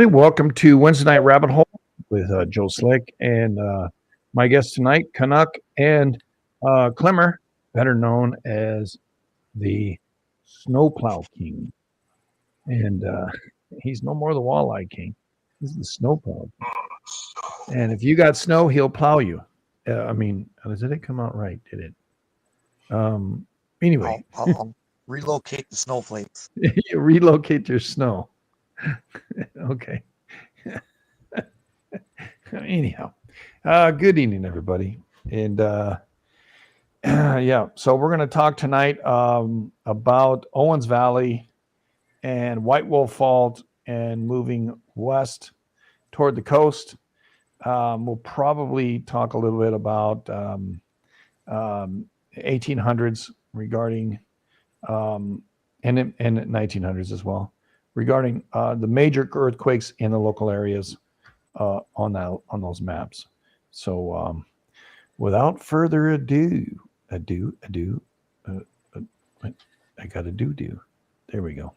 Welcome to Wednesday Night Rabbit Hole with Joe Slick and my guest tonight, Canuck and Clemmer, better known as the Snowplow King. And he's no more the Walleye King. He's the Snowplow King. And if you got snow, he'll plow you. Did it come out right? Did it? Anyway, I'll relocate the snowflakes. you relocate your snow. Okay. Anyhow, good evening, everybody. And so we're going to talk tonight about Owens Valley and White Wolf Fault and moving west toward the coast. We'll probably talk a little bit about 1800s regarding and 1900s as well regarding the major earthquakes in the local areas on those maps. So without further ado, I got a do. There we go.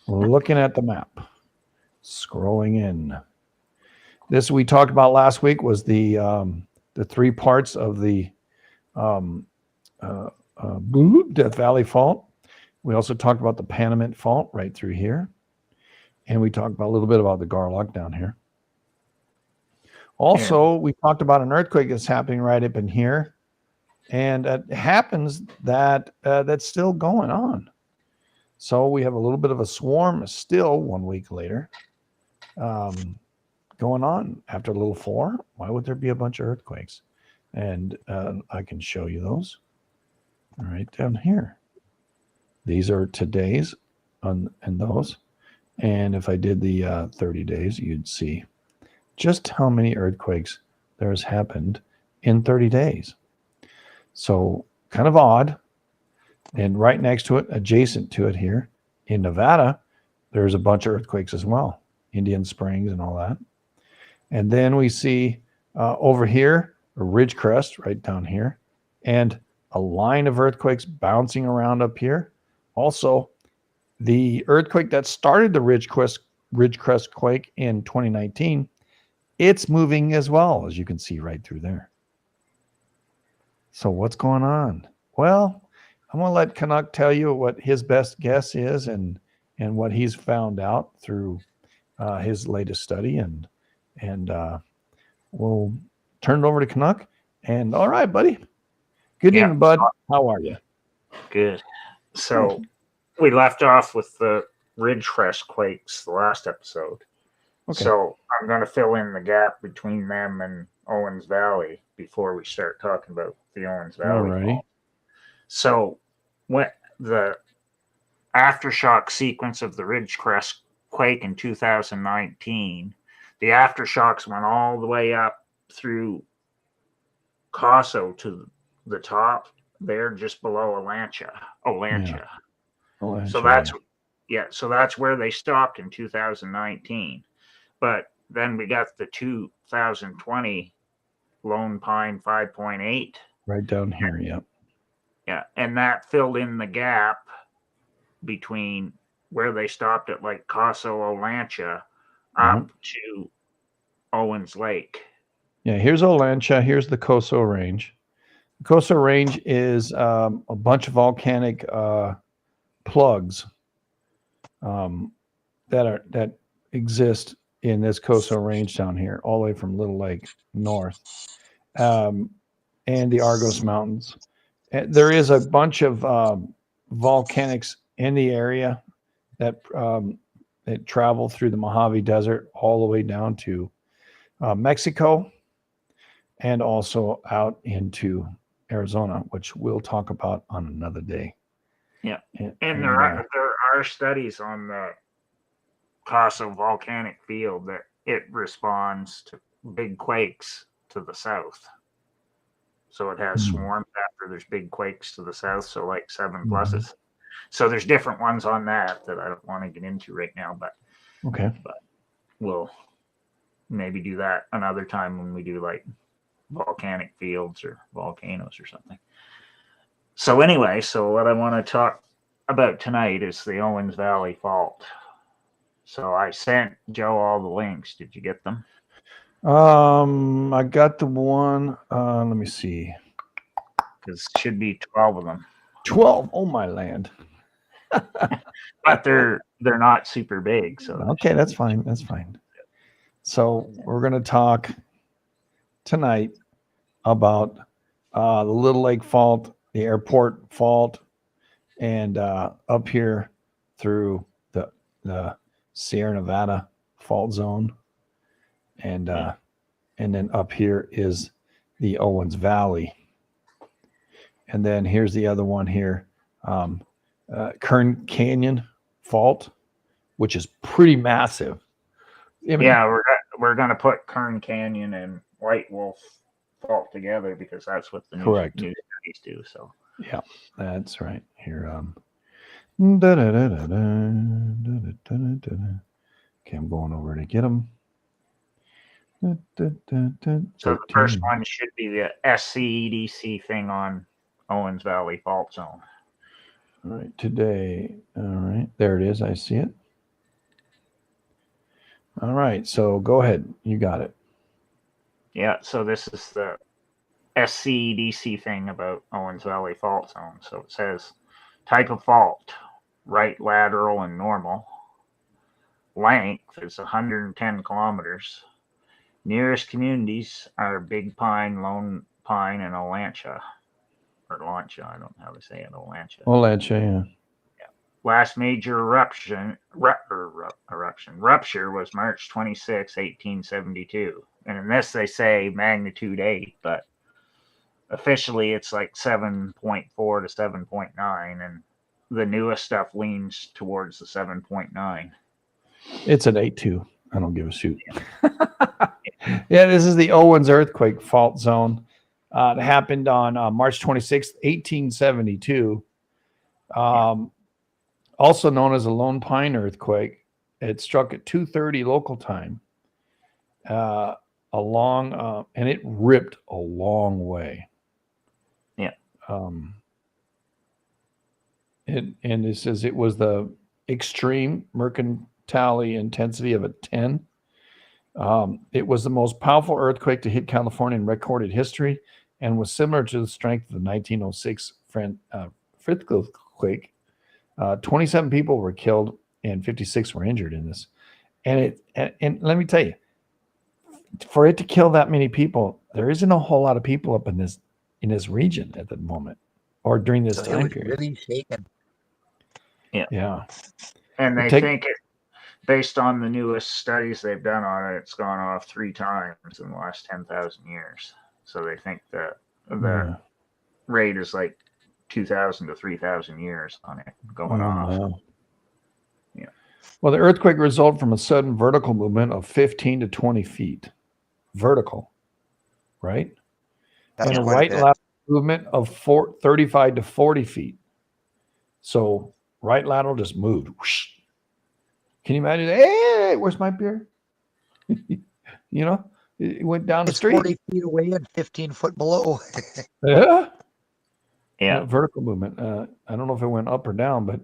Looking at the map, scrolling in. This we talked about last week was the three parts of the Death Valley Fault. We also talked about the Panamint Fault right through here. And we talked about a little bit about the Garlock down here. Also, we talked about an earthquake that's happening right up in here. And it happens that that's still going on. So we have a little bit of a swarm still 1 week later going on after a little 4. Why would there be a bunch of earthquakes? And I can show you those right down here. These are today's and those. And if I did the 30 days, you'd see just how many earthquakes there has happened in 30 days. So kind of odd. And right next to it, adjacent to it here in Nevada, there's a bunch of earthquakes as well. Indian Springs and all that. And then we see over here, a ridge crest right down here, and a line of earthquakes bouncing around up here. Also, the earthquake that started the ridge crest quake in 2019, it's moving as well, as you can see right through there. So what's going on? Well, I'm going to let Canuck tell you what his best guess is and what he's found out through his latest study. And we'll turn it over to Canuck. And all right, buddy. Good evening, bud. How are you? Good. So we left off with the Ridgecrest quakes the last episode. Okay. So I'm going to fill in the gap between them and Owens Valley before we start talking about the Owens Valley. All right. So when the aftershock sequence of the Ridgecrest quake in 2019, the aftershocks went all the way up through Caso to the top there, just below Olancha. Yeah. So that's so that's where they stopped in 2019. But then we got the 2020 Lone Pine 5.8 right down here. Yeah, and that filled in the gap between where they stopped at like Caso Olancha up to Owens Lake. Yeah, here's Olancha. Here's the Coso Range. The Coso Range is a bunch of volcanic plugs that exist in this Coso Range down here, all the way from Little Lake north, and the Argos Mountains. And there is a bunch of volcanics in the area that travel through the Mojave Desert all the way down to Mexico, and also out into Arizona, which we'll talk about on another day. Yeah, and there are studies on the Caso volcanic field that it responds to big quakes to the south. So it has swarms after there's big quakes to the south, so like 7 pluses. So there's different ones on that I don't want to get into right now, but we'll maybe do that another time when we do like volcanic fields or volcanoes or something. So anyway, so what I want to talk about tonight is the Owens Valley Fault. So I sent Joe all the links. Did you get them? I got the one. Let me see. Because should be 12 of them. 12. Oh my land. But they're not super big. So Okay, that's fine. That's fine. So we're going to talk tonight about the Little Lake Fault, the airport fault, and up here through the Sierra Nevada fault zone, and then up here is the Owens Valley, and then here's the other one here, Kern Canyon fault, which is pretty massive. I mean, yeah, we're gonna put Kern Canyon and White Wolf Fault together because that's what the new studies do. So yeah, that's right. Here, okay, I'm going over to get them. So the first one should be the SCEDC thing on Owens Valley Fault Zone. All right, today. All right, there it is. I see it. All right, so go ahead. You got it. Yeah, so this is the SCEDC thing about Owens Valley Fault Zone. So it says type of fault, right lateral and normal. Length is 110 kilometers. Nearest communities are Big Pine, Lone Pine, and Olancha. Or Lancha, I don't know how to say it, Olancha. Olancha, yeah. Last major rupture was March 26, 1872. And in this they say magnitude 8, but officially it's like 7.4 to 7.9, and the newest stuff leans towards the 7.9. It's an 8.2. I don't give a shoot. Yeah, this is the Owens earthquake fault zone. It happened on March 26th, 1872. Also known as a Lone Pine earthquake. It struck at 2:30 local time. And it ripped a long way. Yeah. And it says it was the extreme mercantile intensity of a 10. It was the most powerful earthquake to hit California in recorded history, and was similar to the strength of the 1906 earthquake. 27 people were killed and 56 were injured in this. And let me tell you, for it to kill that many people, there isn't a whole lot of people up in this region at the moment, or during this time period. Really shaken. Yeah. And they think it, based on the newest studies they've done on it, it's gone off 3 times in the last 10,000 years. So they think that the rate is like 2,000 to 3,000 years on it going off. Wow. Yeah. Well, the earthquake resulted from a sudden vertical movement of 15 to 20 feet. Vertical, right? That's and a right lateral movement of 35 to 40 feet. So right lateral just moved. Whoosh. Can you imagine? Hey, where's my beer? You know, it went down the street. 40 feet away and 15 foot below. Yeah. Vertical movement. I don't know if it went up or down, but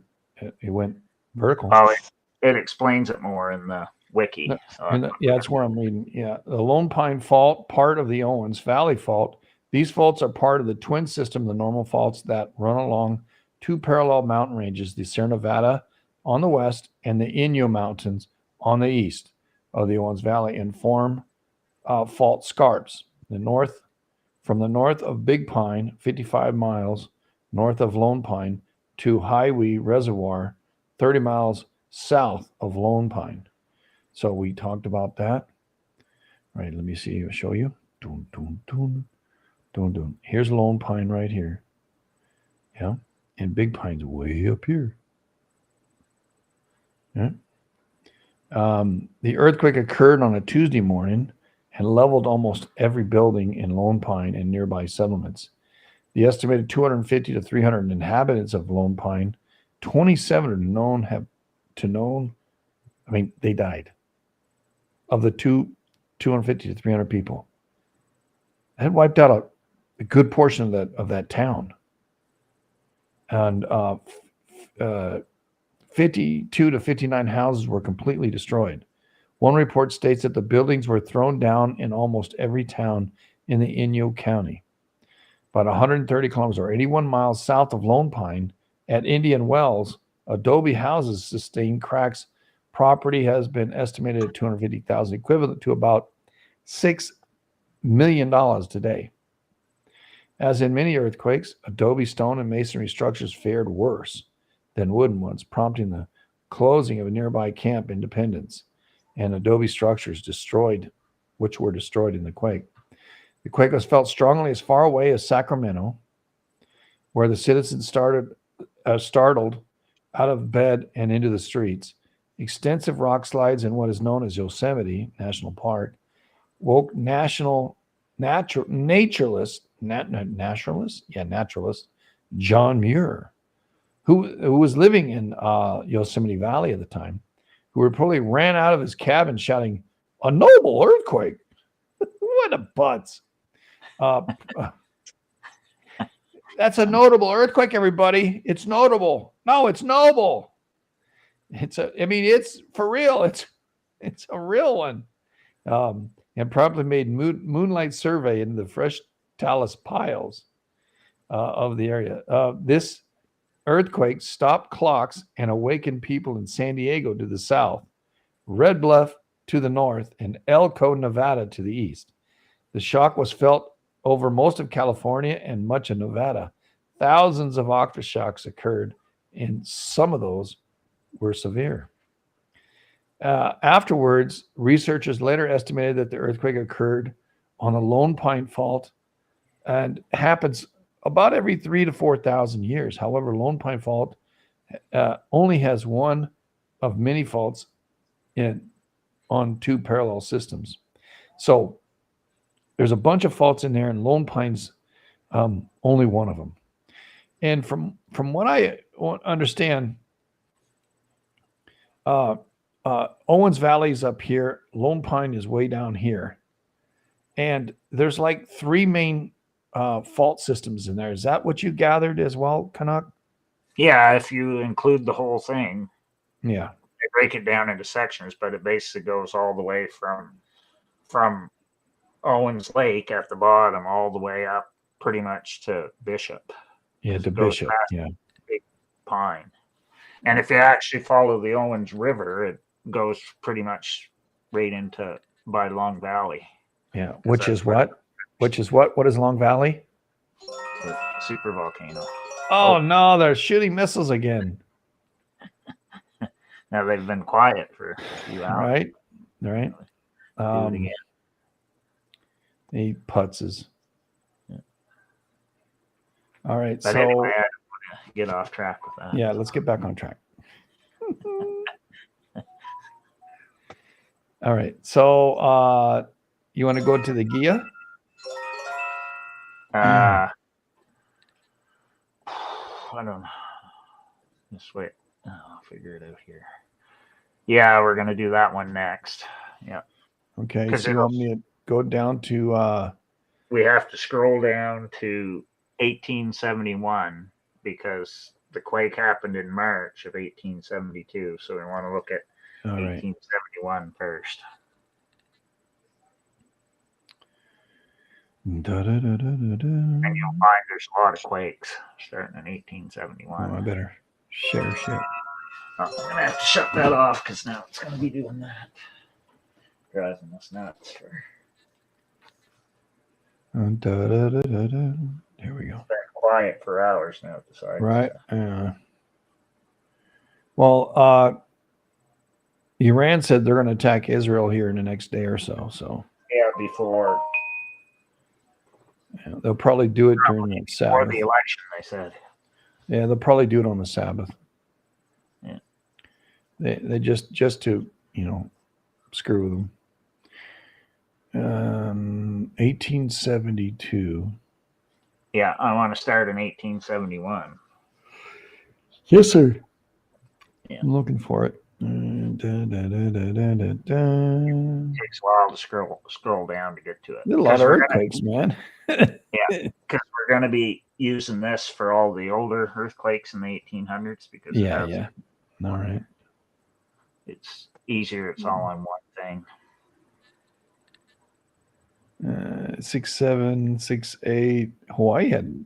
it went vertical. Oh, it explains it more in the wiki. That's where I'm reading. Yeah. The Lone Pine Fault, part of the Owens Valley Fault. These faults are part of the twin system, the normal faults that run along 2 parallel mountain ranges, the Sierra Nevada on the west and the Inyo Mountains on the east of the Owens Valley, and form fault scarps. From the north of Big Pine, 55 miles north of Lone Pine, to Highway Reservoir, 30 miles south of Lone Pine. So we talked about that. All right, let me see. I'll show you. Dun, dun, dun. Dun, dun. Here's Lone Pine right here. Yeah. And Big Pine's way up here. Yeah. The earthquake occurred on a Tuesday morning and leveled almost every building in Lone Pine and nearby settlements. The estimated 250 to 300 inhabitants of Lone Pine, 27 are known. They died. Of the 250 to 300 people, that wiped out a good portion of that town. And 52 to 59 houses were completely destroyed. One report states that the buildings were thrown down in almost every town in the Inyo County. About 130 kilometers or 81 miles south of Lone Pine at Indian Wells, adobe houses sustained cracks. Property has been estimated at $250,000, equivalent to about $6 million today. As in many earthquakes, adobe, stone, and masonry structures fared worse than wooden ones, prompting the closing of a nearby Camp Independence and adobe structures which were destroyed in the quake. The quake was felt strongly as far away as Sacramento, where the citizens startled out of bed and into the streets. Extensive rock slides in what is known as Yosemite National Park woke naturalist John Muir, who was living in Yosemite Valley at the time, who reportedly ran out of his cabin shouting, "A noble earthquake!" What a butts. That's a notable earthquake, everybody. It's notable. No, it's noble. It's for real. It's a real one. And promptly made moonlight survey into the fresh talus piles of the area. This earthquake stopped clocks and awakened people in San Diego to the south, Red Bluff to the north, and Elko, Nevada to the east. The shock was felt over most of California and much of Nevada. Thousands of aftershocks occurred, and some of those were severe. Afterwards, researchers later estimated that the earthquake occurred on the Lone Pine Fault and happens about every 3,000 to 4,000 years. However, Lone Pine Fault only has one of many faults on two parallel systems. So there's a bunch of faults in there, and Lone Pine's only one of them. And from what I understand, Owens Valley is up here. Lone Pine is way down here. And there's like three main fault systems in there. Is that what you gathered as well, Canuck? Yeah, if you include the whole thing. Yeah. They break it down into sections, but it basically goes all the way from Owens Lake at the bottom all the way up pretty much to Bishop. Yeah, to Bishop. Yeah. Big Pine. And if you actually follow the Owens River, it goes pretty much right into by Long Valley. Yeah, which is what? What is Long Valley? The super volcano. Oh no, they're shooting missiles again. Now they've been quiet for a few hours. Right. Do it again. He putzes. Yeah. All right, But so anyway, I don't want to get off track with that. Yeah, let's get back on track. All right, so you want to go to the Gia? I don't know. Just wait. I'll figure it out here. Yeah, we're gonna do that one next. Yeah. Okay. So you want me to go down to? We have to scroll down to 1871 because the quake happened in March of 1872. So we want to look at 1871 first. And you'll find there's a lot of quakes starting in 1871. Oh, I better share shit. Oh, I'm going to have to shut that off because now it's going to be doing that. Driving us nuts. Here we go. It's been quiet for hours now at the side. Right. Well, Iran said they're going to attack Israel here in the next day or so. So yeah, before. Yeah, they'll probably do it during the Sabbath. Before the election, they said. Yeah, they'll probably do it on the Sabbath. Yeah. They just to, screw with them. 1872. Yeah, I want to start in 1871. Yes, sir. Yeah. I'm looking for it. It takes a while to scroll down to get to it. There's a lot of earthquakes, man. Yeah, because we're going to be using this for all the older earthquakes in the 1800s because it has All right. It's easier. It's all on one thing. 6.7, 6.8. Hawaii had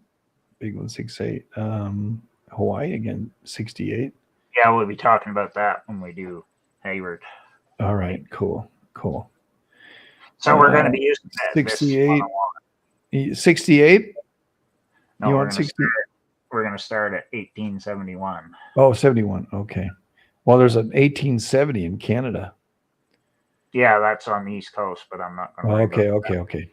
big one, 6.8. Hawaii again, 68. Yeah, we'll be talking about that when we do Hayward. All right, cool. So we're going to be using that. 68. 68? No, You we're want going 60? to start at 1871. Oh, 71. Okay. Well, there's an 1870 in Canada. Yeah, that's on the East Coast, but I'm not going to. Okay.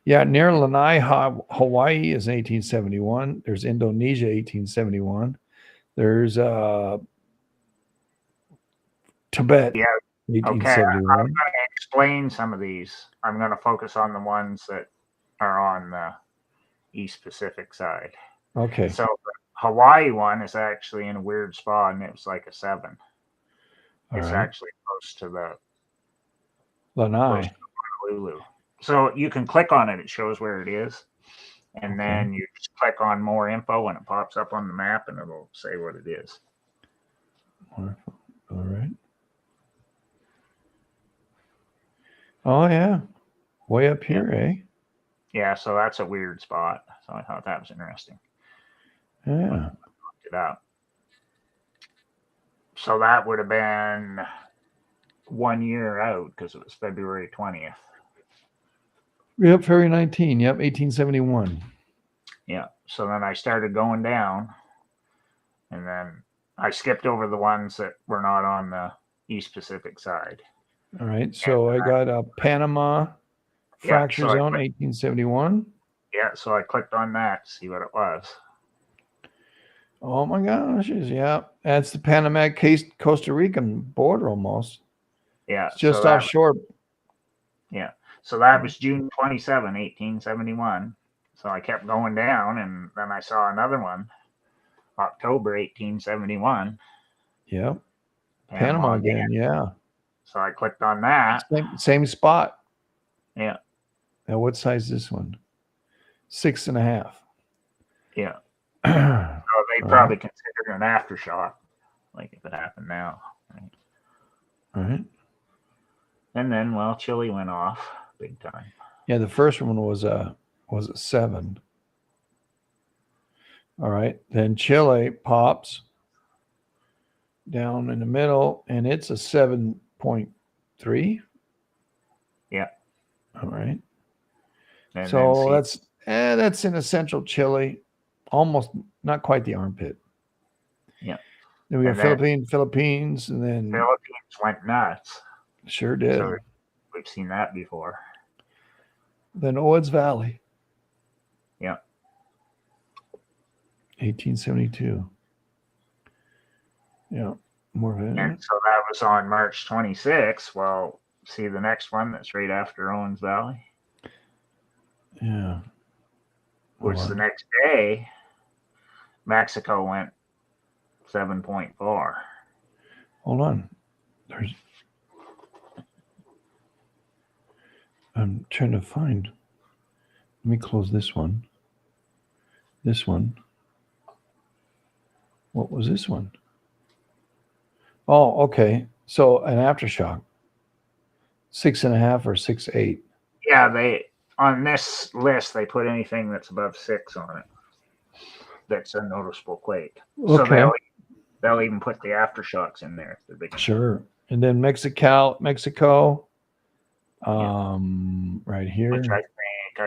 Yeah, near Lanai, Hawaii is 1871. There's Indonesia, 1871. There's Tibet, Yeah. Okay. I'm 1871. going to explain some of these. I'm going to focus on the ones that are on the East Pacific side. Okay. So the Hawaii one is actually in a weird spot, and it was like a 7. It's actually close to the Lanai. Honolulu. So you can click on it. It shows where it is. And then you just click on more info and it pops up on the map and it'll say what it is. All right. Oh, yeah. Way up here, eh? Yeah, so that's a weird spot. So I thought that was interesting. Yeah. Looked it up. So that would have been 1 year out because it was February 20th. Yep, February 19. Yep, 1871. Yeah. So then I started going down and then I skipped over the ones that were not on the East Pacific side. All right. So I got Panama fracture zone, 1871. Yeah. So I clicked on that to see what it was. Oh my gosh. Yeah. That's the Panama Costa Rican border almost. Yeah. It's just offshore. Yeah. So that was June 27, 1871. So I kept going down and then I saw another one, October 1871. Yep. Panama again. Yeah. So I clicked on that. Same spot. Yeah. Now what size is this one? 6.5. Yeah. So they probably consider it an aftershock, like if it happened now. Right? All right. And then, well, Chile went off big time. Yeah, the first one was a 7. All right. Then Chile pops down in the middle, and it's a 7.3. Yeah. All right. And so that's in essential Chile, almost not quite the armpit. Yeah. Then we got Philippines, and then Philippines went nuts. Sure did. So we've seen that before. Then Owens Valley. Yeah. 1872. Yeah. More of it. And so that was on March 26th. Well, see the next one that's right after Owens Valley. Yeah. Which the next day, Mexico went 7.4. Hold on. I'm trying to find. Let me close this one. This one. What was this one? Oh, okay. So an aftershock. 6.5 or 6.8. Yeah, they on this list they put anything that's above 6 on it. That's a noticeable quake. Okay. So they'll even put the aftershocks in there if they're big. Sure. And then Mexico. Right here. Which I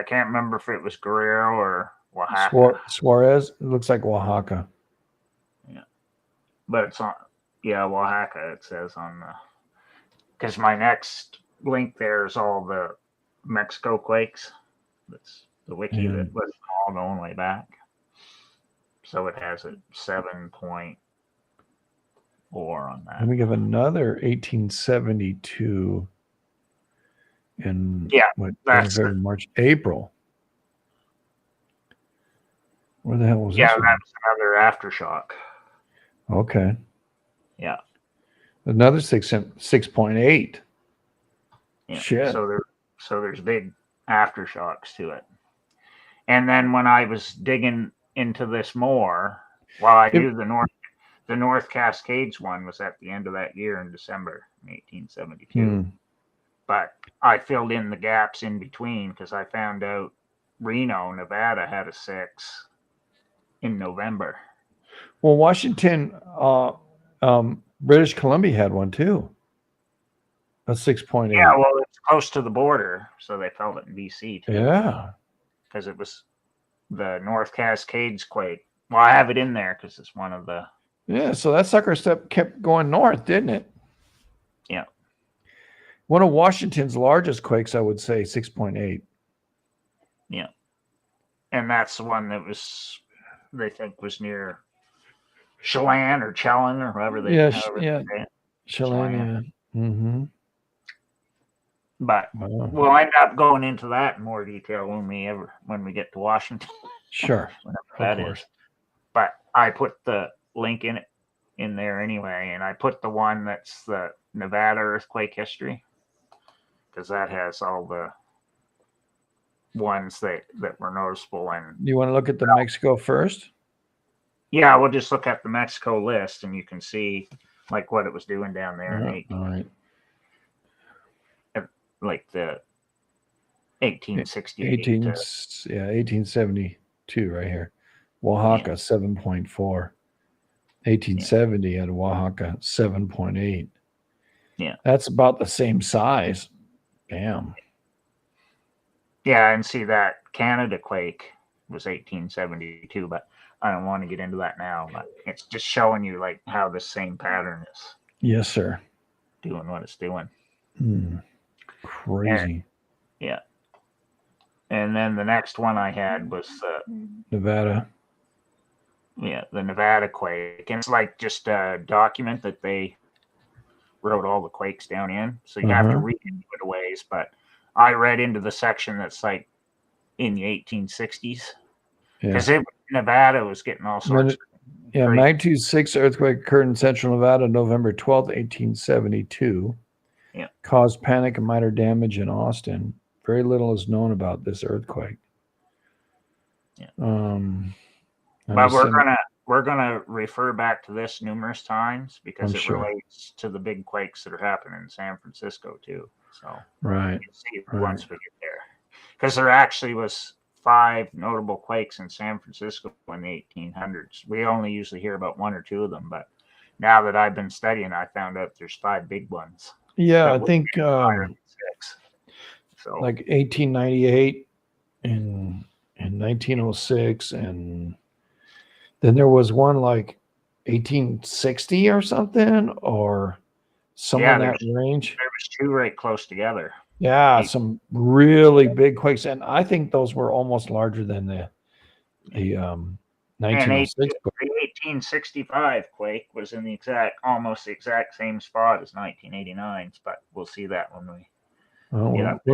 can't remember if it was Guerrero or Oaxaca. Suarez. It looks like Oaxaca. Yeah. But it's on Oaxaca it says on the because my next link there is all the Mexico quakes. That's the wiki that was all going way back. So it has a 7.4 on that. Then we have another 1872 in March, April. Where the hell was this? Yeah, that's another aftershock. Okay. Yeah. Another 6.8. Yeah. Shit. So there's big aftershocks to it. And then when I was digging into this more, while I knew the The North Cascades one was at the end of that year in December 1872. Hmm. But I filled in the gaps in between because I found out Reno, Nevada had a 6 in November. Well, Washington, British Columbia had one too. A 6.8. Yeah, well, it's close to the border, so they felt it in BC too. Yeah. Because it was the North Cascades quake. Well, I have it in there because it's one of the. Yeah, so that sucker kept going north, didn't it? Yeah. One of Washington's largest quakes, I would say, 6.8. Yeah. And that's the one that was, they think, was near Chelan or Chelan or however they Yeah, say it. Chelan, yeah. Mm-hmm. But we'll end up going into that in more detail when we get to Washington. Sure. That is. But I put the link in there anyway, and I put the one that's the Nevada earthquake history because that has all the ones that were noticeable. And you want to look at the Mexico first? Yeah, we'll just look at the Mexico list, and you can see like what it was doing down there in 18. All right. Like the 1868. 1872 right here. Oaxaca, 7.4. 1870 at Oaxaca, 7.8. Yeah. That's about the same size. Damn. Yeah, and see that Canada quake was 1872, but I don't want to get into that now. But it's just showing you like how the same pattern is. Yes, sir. Doing what it's doing. Crazy. And then the next one I had was Nevada. Yeah, the Nevada quake. And it's like just a document that they wrote all the quakes down in. So you have to read into it a ways. But I read into the section that's like in the 1860s. Because Nevada was getting all sorts of. Yeah, magnitude 6 earthquake occurred in central Nevada November 12th, 1872. Yeah. Caused panic and minor damage in Austin. Very little is known about this earthquake. Yeah. But we're gonna refer back to this numerous times because it relates to the big quakes that are happening in San Francisco too. So right, you'll see once we get there, because there actually was 5 notable quakes in San Francisco in the 1800s. We only usually hear about 1 or 2 of them, but now that I've been studying, I found out there's 5 big ones. Yeah, I think 6. So like 1898 and 1906, and then there was one like 1860 or something, or somewhere in that range. There was 2 right close together. Yeah, some really big quakes, and I think those were almost larger than the 1906 quake. The 1865 quake was in almost the exact same spot as 1989's, but we'll see that when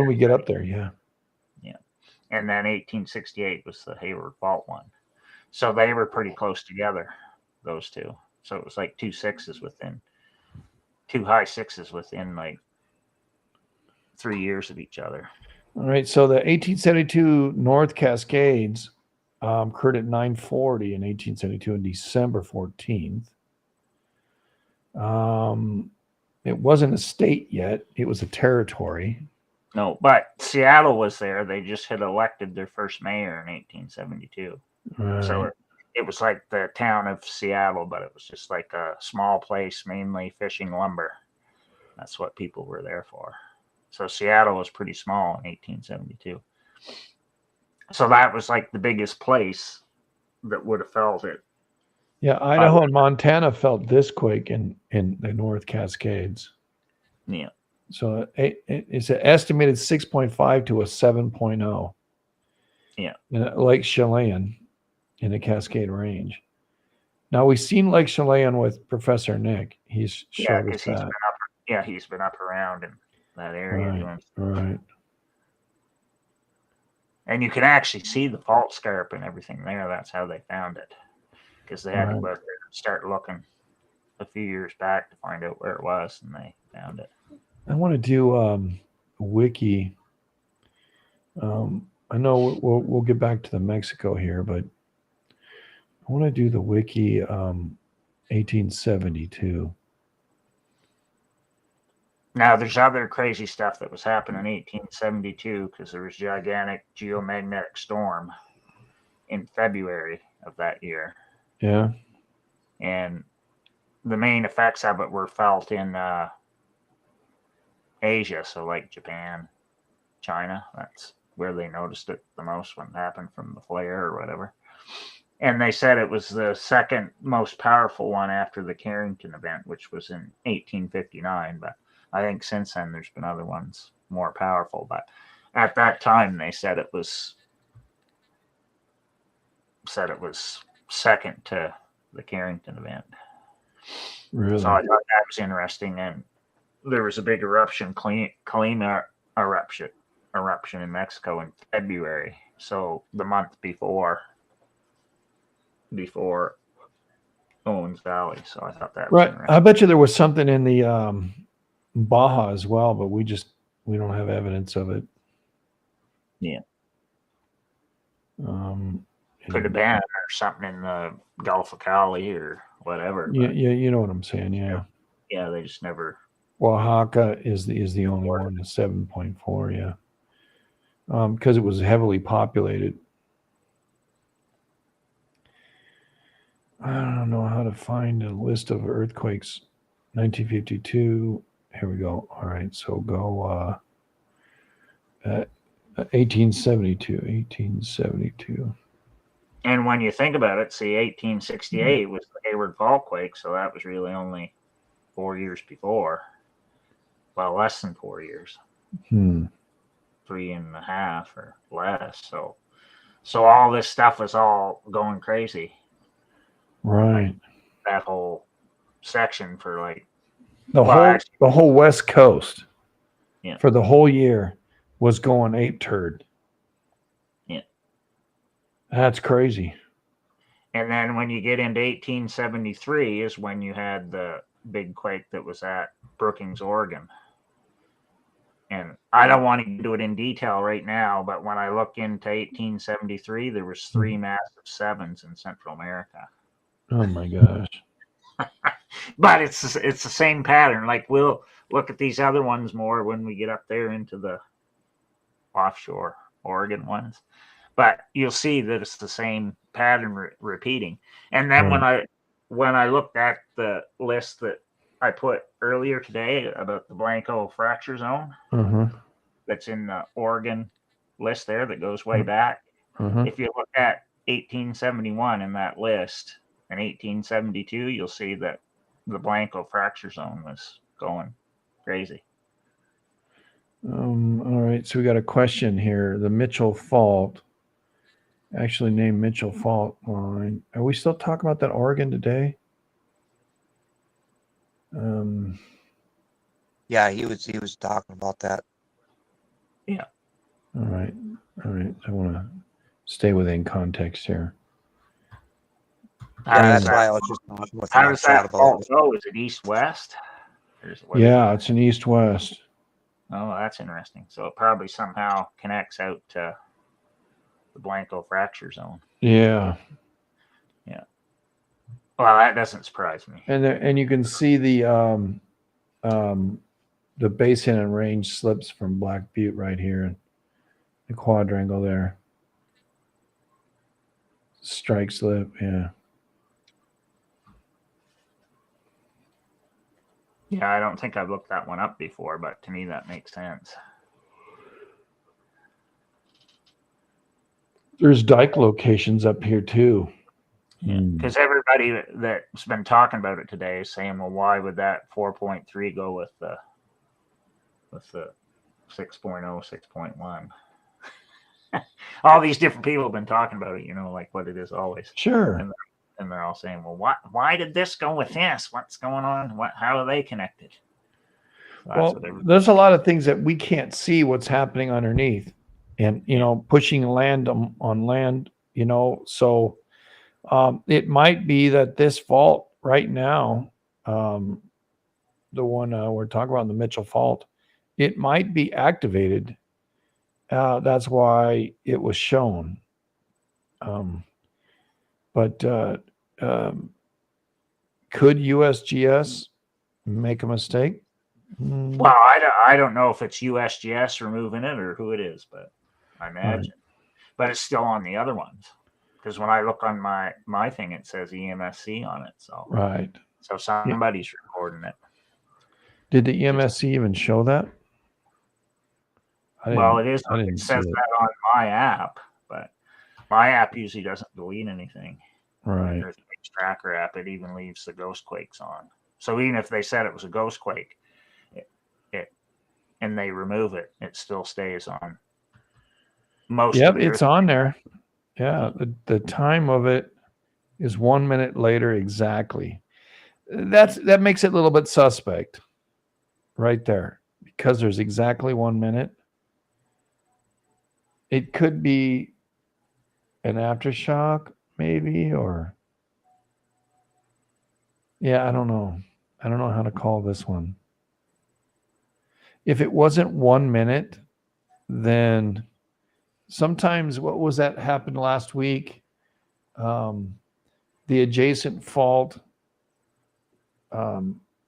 we get up there. Yeah. And then 1868 was the Hayward Fault one, so they were pretty close together, those 2. So it was like 2 high sixes within like 3 years of each other. All right. So the 1872 North Cascades occurred at 9:40 in 1872 on December 14th. It wasn't a state yet. It was a territory. No, but Seattle was there. They just had elected their first mayor in 1872. Right. So it was like the town of Seattle, but it was just like a small place, mainly fishing lumber. That's what people were there for. So Seattle was pretty small in 1872. So that was like the biggest place that would have felt it. Yeah, Idaho and Montana felt this quake in the North Cascades. Yeah. So it's an estimated 6.5 to a 7.0. Yeah. In Lake Chelan in the Cascade Range. Now we've seen Lake Chelan with Professor Nick. He's showed us that. He's been up around in that area. Right. And you can actually see the fault scarp and everything there. That's how they found it. Because they had to go out there and start looking a few years back to find out where it was, and they found it. I want to do a wiki. I know we'll get back to the Mexico here, but I want to do the wiki 1872. Now, there's other crazy stuff that was happening in 1872 because there was gigantic geomagnetic storm in February of that year. Yeah. And the main effects of it were felt in Asia, so like Japan, China. That's where they noticed it the most when it happened from the flare or whatever. And they said it was the second most powerful one after the Carrington event, which was in 1859. But I think since then there's been other ones more powerful. But at that time they said it was second to the Carrington event. Really? So I thought that was interesting. And there was a big eruption, Colima eruption in Mexico in February. So the month before Owens Valley. So I thought that was Right. interesting. I bet you there was something in the Baja as well, but we don't have evidence of it. Yeah. Um, Could have been or something in the Gulf of Cali or whatever. Yeah, you know what I'm saying. Yeah. Yeah, they just never. Oaxaca is the only one, the 7.4. Yeah. Because it was heavily populated. I don't know how to find a list of earthquakes. 1952. Here we go. All right, so go 1872. 1872. And when you think about it, see, 1868 was the Hayward Fault quake, so that was really only 4 years before. Well, less than 4 years. 3.5 or less. So all this stuff was all going crazy. Right. Like that whole section for like the whole West Coast. Yeah. For the whole year was going ape turd. Yeah. That's crazy. And then when you get into 1873 is when you had the big quake that was at Brookings, Oregon. And I don't want to do it in detail right now, but when I look into 1873, there was 3 massive 7s in Central America. Oh my gosh. But it's the same pattern. Like we'll look at these other ones more when we get up there into the offshore Oregon ones. But you'll see that it's the same pattern repeating. And then when I looked at the list that I put earlier today about the Blanco fracture zone, that's in the Oregon list there that goes way back. If you look at 1871 in that list and 1872, you'll see that the Blanco fracture zone was going crazy. All right, so we got a question here. The Mitchell Fault, actually named Mitchell Fault line. Are we still talking about that Oregon today? Yeah, he was talking about that. Yeah. All right. I want to stay within context here. That's why I was just talking with how does that fault go? Is it east-west? Yeah, it's an east-west. Oh, that's interesting. So it probably somehow connects out to the Blanco fracture zone. Yeah. Yeah. Well, that doesn't surprise me. And you can see the basin and range slips from Black Butte right here, and the quadrangle there. Strike slip, yeah. Yeah, I don't think I've looked that one up before, but to me that makes sense. There's dike locations up here too. Yeah, because everybody that's been talking about it today is saying, well, why would that 4.3 go with the 6.0, 6.1? All these different people have been talking about it, like what it is always. Sure. And they're all saying, well, why did this go with this? What's going on? How are they connected? Well, there's a lot of things that we can't see what's happening underneath, and pushing land on land, so it might be that this fault right now, the one we're talking about, the Mitchell Fault, it might be activated. That's why it was shown. But Could USGS make a mistake? Well, I don't know if it's USGS removing it or who it is, but I imagine. But it's still on the other ones, because when I look on my thing, it says EMSC on it. So Right. So somebody's recording it. Did the EMSC even show that? Well, it is. I didn't It says that on my app, but my app usually doesn't delete anything. Right. There's a tracker app. It even leaves the ghost quakes on. So even if they said it was a ghost quake, and they remove it, it still stays on. Most. Yep, it's on there. Yeah, the time of it is 1 minute later exactly. That makes it a little bit suspect, right there, because there's exactly 1 minute. It could be an aftershock, maybe, or yeah, I don't know. I don't know how to call this one. If it wasn't 1 minute, then sometimes what was that happened last week? The adjacent fault.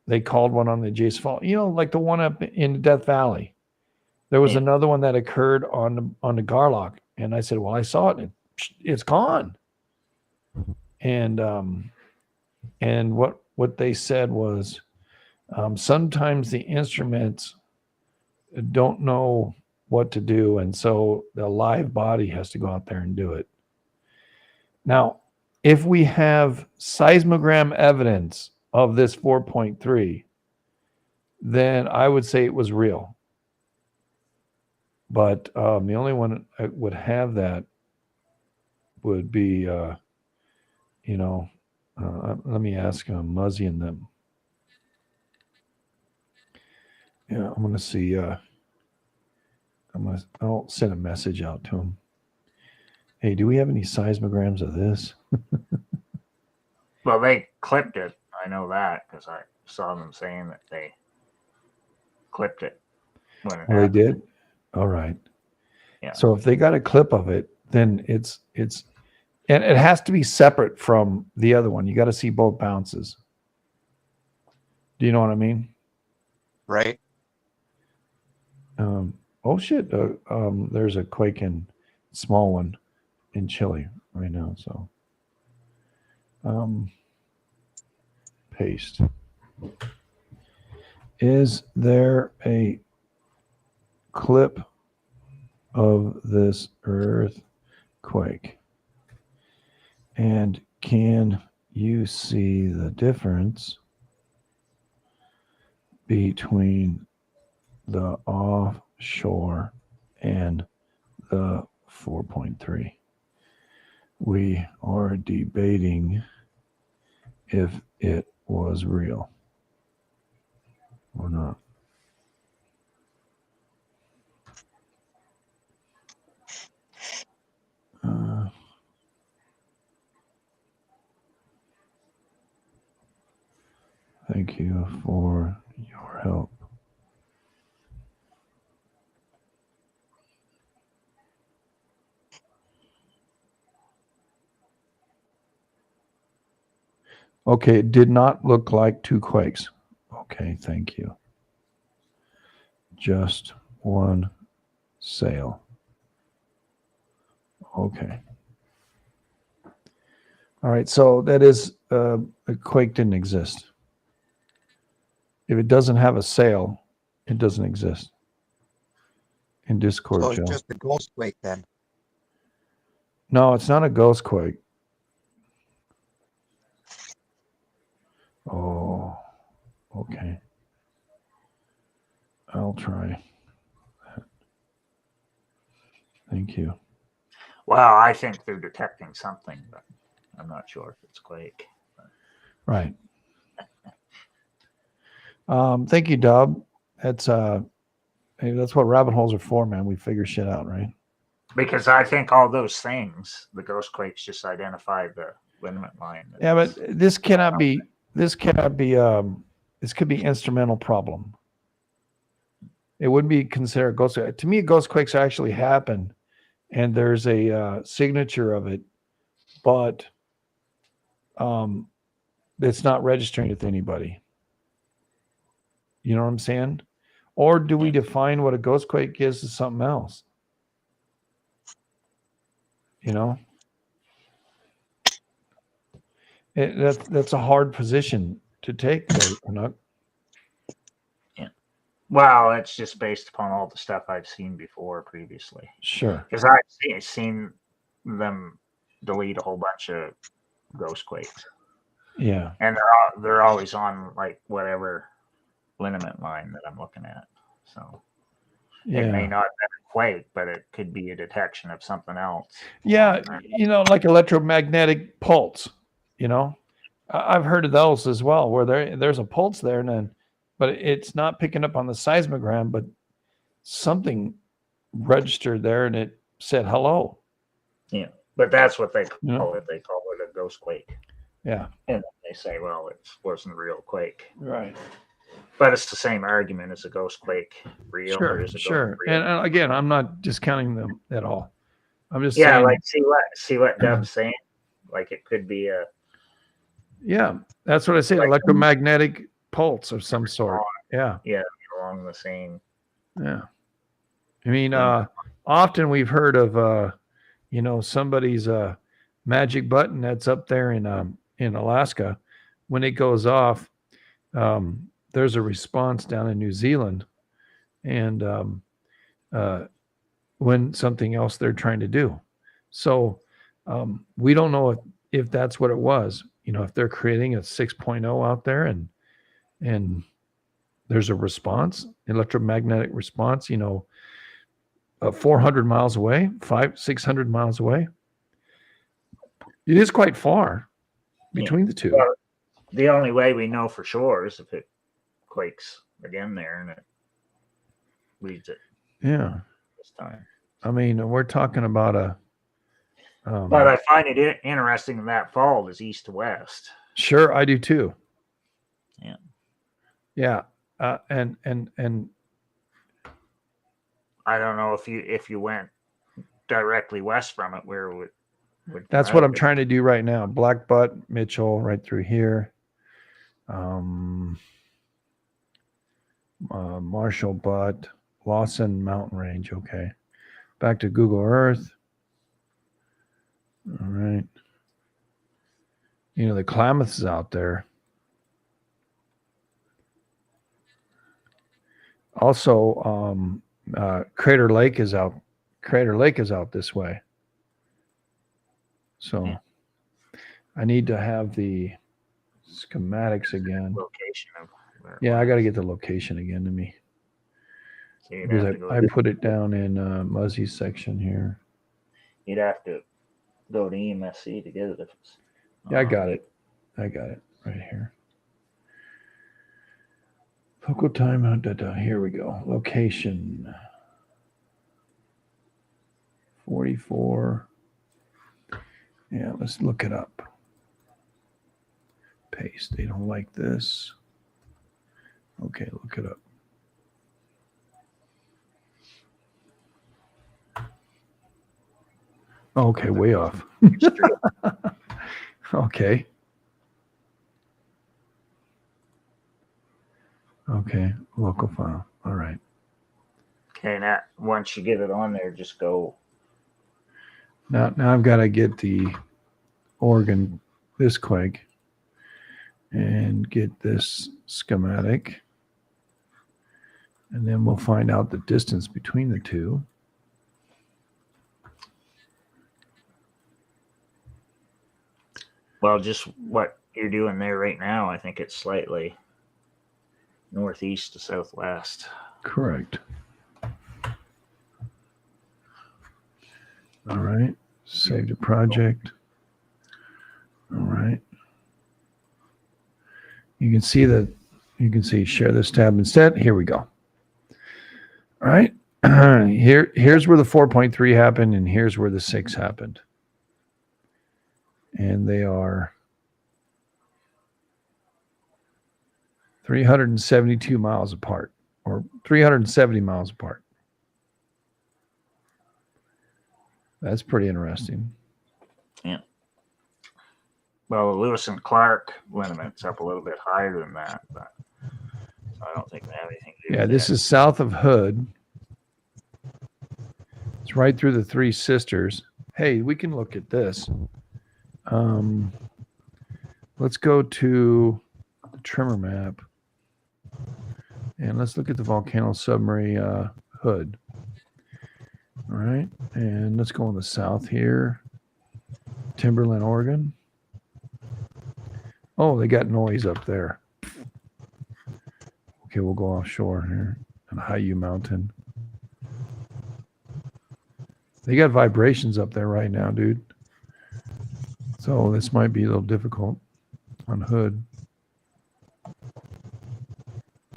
They called one on the adjacent fault. Like the one up in Death Valley. There was another one that occurred on the Garlock, and I said, "Well, I saw it, and it's gone." And what they said was, sometimes the instruments don't know what to do, and so the live body has to go out there and do it. Now, if we have seismogram evidence of this 4.3, then I would say it was real. But the only one that would have that would be, let me ask Muzzy and them. Yeah, I'm going to see. I'll send a message out to them. Hey, do we have any seismograms of this? Well, they clipped it. I know that because I saw them saying that they clipped it when it happened. They did? All right. Yeah. So if they got a clip of it, then it's and it has to be separate from the other one. You got to see both bounces. Do you know what I mean? Right. Oh shit! There's a quake small one in Chile right now. So, paste. Is there a clip of this earthquake? And can you see the difference between the offshore and the 4.3? We are debating if it was real or not. Thank you for your help. Okay, it did not look like two quakes. Okay, thank you. Just one sail. Okay. All right, so that is a quake didn't exist. If it doesn't have a sail, it doesn't exist. In Discord, So it's Joe. just a ghost quake then. No, it's not a ghost quake. Oh, okay. I'll try. Thank you. Well, I think they're detecting something, but I'm not sure if it's quake. Right. Thank you, Dub. That's that's what rabbit holes are for, man. We figure shit out, right? Because I think all those things, the ghost quakes just identify the limit line. Yeah, but this cannot be. This cannot be. This could be instrumental problem. It wouldn't be considered a ghost. To me, ghost quakes actually happen, and there's a signature of it, but that's not registering with anybody. You know what I'm saying? Or do we define what a ghost quake is as something else? You know, that's a hard position to take there, Canuck. Yeah. Well, it's just based upon all the stuff I've seen before previously. Sure. Because I've seen them delete a whole bunch of ghost quakes. Yeah. And they're always on like whatever liniment line that I'm looking at. So it may not be a quake, but it could be a detection of something else. Yeah, you know, like electromagnetic pulse. You know, I've heard of those as well, where there's a pulse there, but it's not picking up on the seismogram, but something registered there and it said hello. Yeah, but that's what they call it. They call it a ghost quake. Yeah, and they say, well, it wasn't a real quake. Right. But it's the same argument. Is a ghost quake real? Sure, or is a sure. ghost real? And again, I'm not discounting them at all. I'm just saying. Like see what Dub's saying. Like it could be a. Yeah, that's what I say. Like electromagnetic pulse of some sort. Yeah. Yeah, along the same. Yeah. I mean, often we've heard of, somebody's magic button that's up there in Alaska. When it goes off, there's a response down in New Zealand, and when something else they're trying to do. So we don't know if that's what it was. You know, if they're creating a 6.0 out there and there's a response, electromagnetic response, 400 miles away, 600 miles away. It is quite far between the two. Well, the only way we know for sure is if it quakes again there and it leads it. Yeah. This time. I mean, we're talking about but I find it interesting that fault is east to west. Sure, I do too. Yeah. Yeah. And I don't know if you went directly west from it, where it would that's what I'm trying to do right now. Black Butte, Mitchell, right through here. Marshall Butte, Lawson Mountain Range. Okay. Back to Google Earth. All right. The Klamath is out there. Also, Crater Lake is out. Crater Lake is out this way. So I need to have the schematics again. Location of I got to get the location again to me. So because I put it down in Muzzy's section here. You'd have to go to EMSC to get it. If it's, I got it. I got it right here. Focal time. Here we go. Location. 44. Yeah, let's look it up. Paste. They don't like this. Okay, look it up. Okay, way off. Okay. Okay, local file. All right. Okay, now once you get it on there, just go. Now I've got to get the Oregon, this quake, and get this schematic. And then we'll find out the distance between the two. Well, just what you're doing there right now, I think it's slightly northeast to southwest. Correct. All right. Save the project. All right. You can see share this tab instead. Here we go. All right. Here's where the 4.3 happened, and here's where the 6 happened. And they are 372 miles apart, or 370 miles apart. That's pretty interesting. Yeah. Well, the Lewis and Clark lineament's up a little bit higher than that, but I don't think they have anything to do Yeah, with this it. is south of Hood. It's right through the Three Sisters. Hey, we can look at this. Let's go to the Tremor map. And let's look at the volcano summary Hood. All right. And let's go in the south here. Timberland, Oregon. Oh, they got noise up there. Okay, we'll go offshore here on Hiyu Mountain. They got vibrations up there right now, dude. So this might be a little difficult on Hood.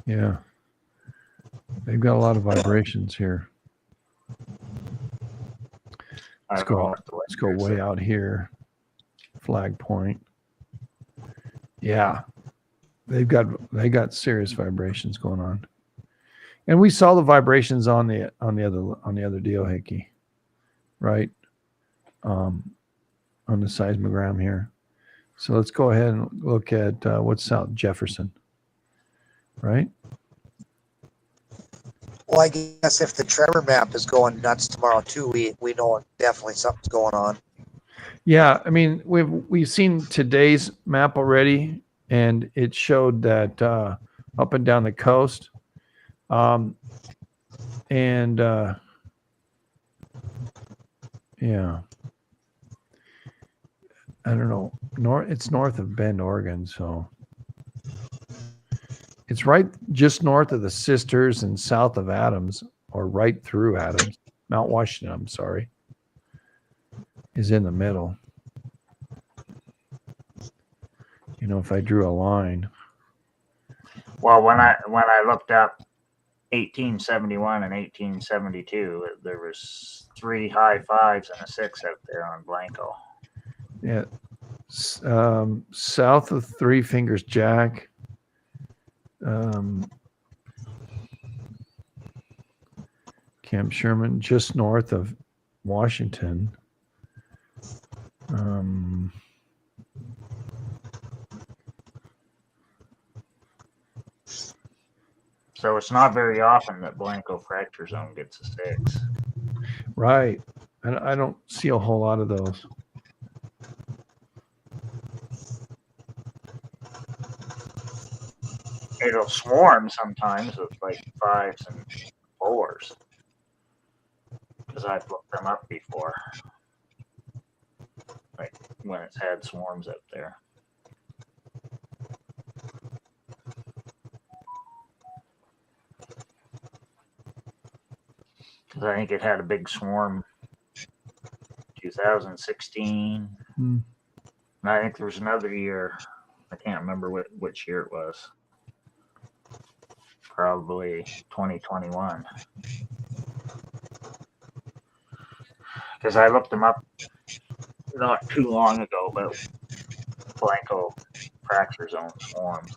Yeah. They've got a lot of vibrations here. Let's go way out here. Flag Point. Yeah. They got serious vibrations going on. And we saw the vibrations on the other diohickey, right? On the seismogram here. So let's go ahead and look at what's South Jefferson, right? Well, I guess if the tremor map is going nuts tomorrow too, we know definitely something's going on. Yeah, I mean we've seen today's map already, and it showed that up and down the coast, and yeah, I don't know. It's north of Bend, Oregon, so it's right just north of the Sisters and south of Adams, or right through Adams. Mount Washington, I'm sorry, is in the middle. You know, if I drew a line. Well, when I looked up 1871 and 1872, there was 3 high 5s and a 6 out there on Blanco. Yeah. South of Three Fingers Jack. Camp Sherman, just north of Washington. So it's not very often that Blanco fracture zone gets a 6. Right. I don't see a whole lot of those. It'll swarm sometimes with like 5s and 4s, because I've looked them up before, like when it's had swarms up there. Because I think it had a big swarm 2016. And I think there was another year. I can't remember which year it was. Probably 2021. Because I looked them up not too long ago, but Blanco fracture zone swarms.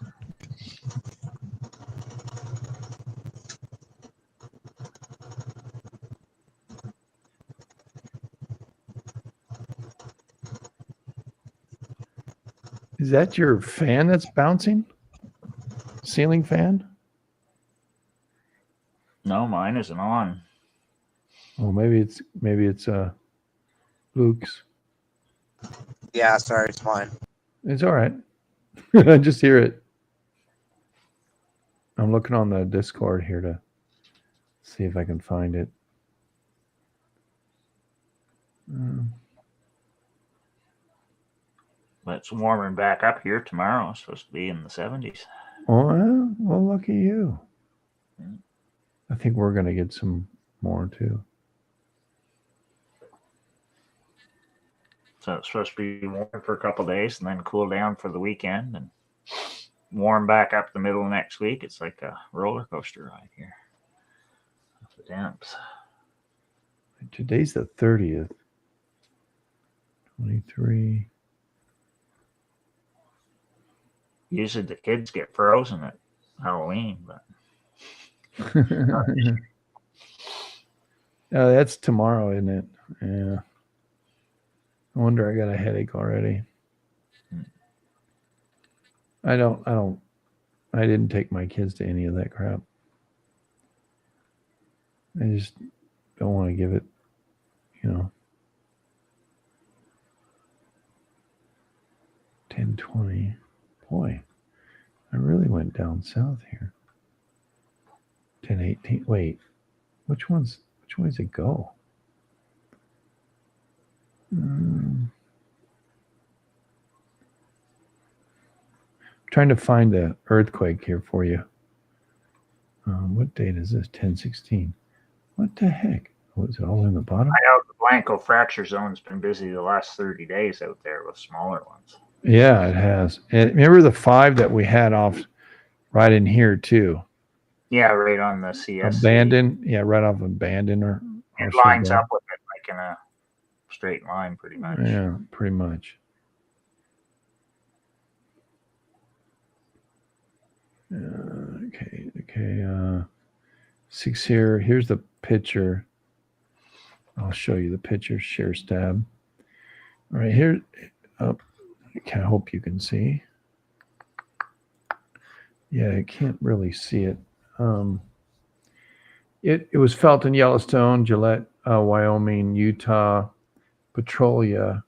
Is that your fan that's bouncing? Ceiling fan? No, mine isn't on. Oh, maybe it's Luke's. Yeah, sorry, it's mine. It's all right. I just hear it. I'm looking on the Discord here to see if I can find it. But it's warming back up here tomorrow. It's supposed to be in the 70s. Well, look at you. I think we're going to get some more too. So it's supposed to be warm for a couple of days and then cool down for the weekend and warm back up the middle of next week. It's like a roller coaster ride here. The temps. Today's the 30th. 23. Usually the kids get frozen at Halloween, but that's tomorrow, isn't it? Yeah. I wonder, I got a headache already. I didn't take my kids to any of that crap. I just don't want to give it, 1020. Boy, I really went down south here. 1018. Wait, which way does it go? Trying to find the earthquake here for you. What date is this? 1016. What the heck? Was it all in the bottom? I know the Blanco fracture zone's been busy the last 30 days out there with smaller ones. Yeah, it has. And remember the 5 that we had off right in here too? Yeah, right on the CSC. Abandon. Yeah, right off Abandon. Or it lines up with it like in a straight line pretty much. Yeah, pretty much. Okay. 6 here. Here's the picture. I'll show you the picture. Share stab. All right, here. I hope you can see. Yeah, I can't really see it. It was felt in Yellowstone, Gillette, Wyoming, Utah, Petrolia,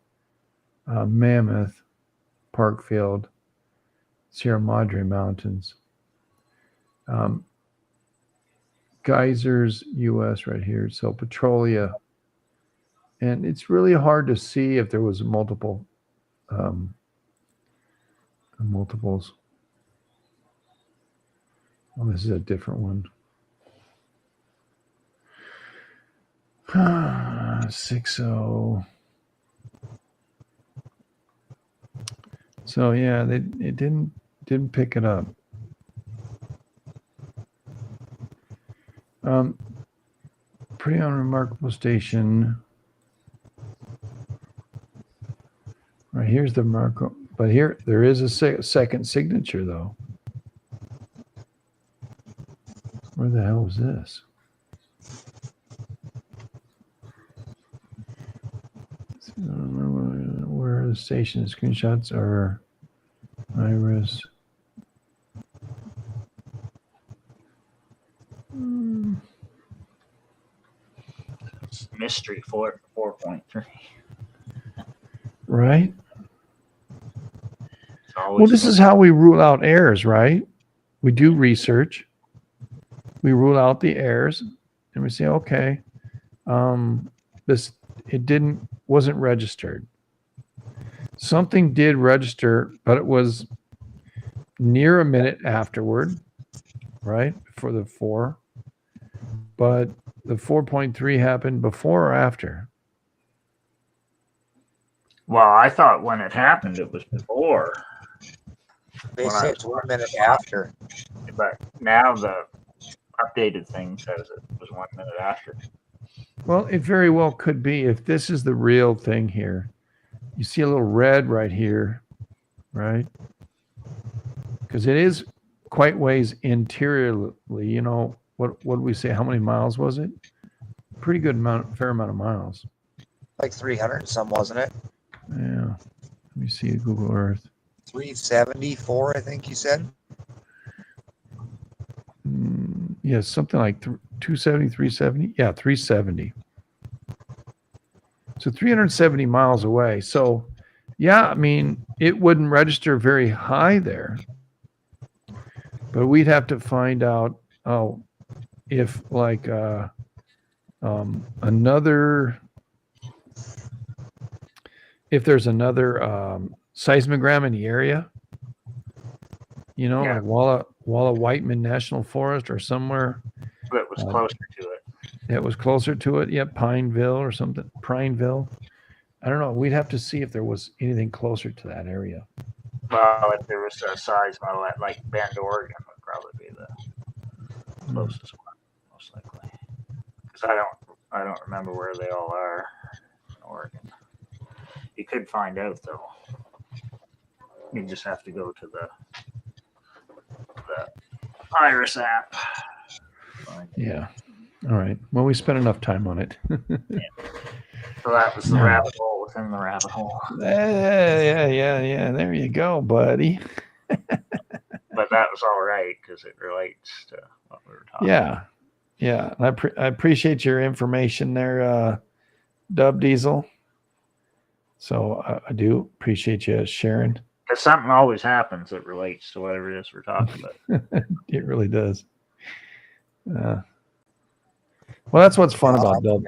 Mammoth, Parkfield, Sierra Madre Mountains. Geysers, U.S. right here. So Petrolia. And it's really hard to see if there was multiples. Oh, this is a different one. 6-0. So yeah, it didn't pick it up. Pretty unremarkable station. Right, here's the Marco, but here there is a second signature though. Where the hell is this? I don't remember where the station screenshots are. Iris. Mystery 4.3. Right. Well, this is how we rule out errors, right? We do research. We rule out the errors, and we say, okay, wasn't registered. Something did register, but it was near a minute afterward, right? For the 4. But the 4.3 happened before or after? Well, I thought when it happened, it was before. They say it's 1 minute after. But now the updated thing says it was 1 minute after. Well, it very well could be. If this is the real thing here, you see a little red right here, right? Because it is quite ways interiorly. You know, what did we say? How many miles was it? Pretty good amount, fair amount of miles. Like 300 and some, wasn't it? Yeah. Let me see Google Earth. 374, I think you said. Yeah, something like 270, 370. Yeah, 370. So 370 miles away. So, yeah, I mean, it wouldn't register very high there. But we'd have to find out, if like if there's another seismogram in the area, you know, Yeah. like Walla Whiteman National Forest or somewhere. That was closer to it. It was closer to it. Yeah, Pineville or something. Prineville. I don't know. We'd have to see if there was anything closer to that area. Well, if there was a size model at like Bend, Oregon, would probably be the closest one, most likely. Because I don't remember where they all are in Oregon. You could find out though. You just have to go to the Iris app. Yeah. All right. Well, we spent enough time on it. Yeah. So that was the rabbit hole within the rabbit hole. Yeah. There you go, buddy. But that was all right because it relates to what we were talking about. Yeah. And I appreciate your information there, Dub Diesel. So I do appreciate you sharing. Because something always happens that relates to whatever it is we're talking about. It really does. Well, that's what's fun about Dub.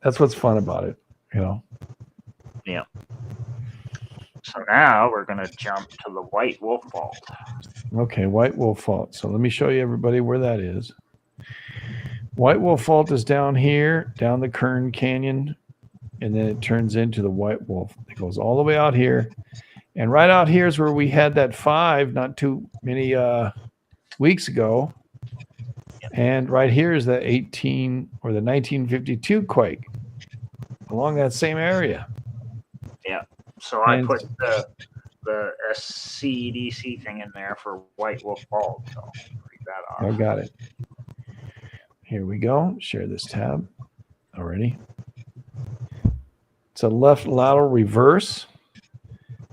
That's what's fun about it, you know. Yeah. So now we're going to jump to the White Wolf Fault. Okay, White Wolf Fault. So let me show you everybody where that is. White Wolf Fault is down here, down the Kern Canyon, and then it turns into the White Wolf. It goes all the way out here. And right out here is where we had that 5 not too many weeks ago. And right here is the 1952 quake along that same area. Yeah. So I put the SCDC thing in there for White Wolf Fault. So read that off. I got it. Here we go. Share this tab already. It's a left lateral reverse,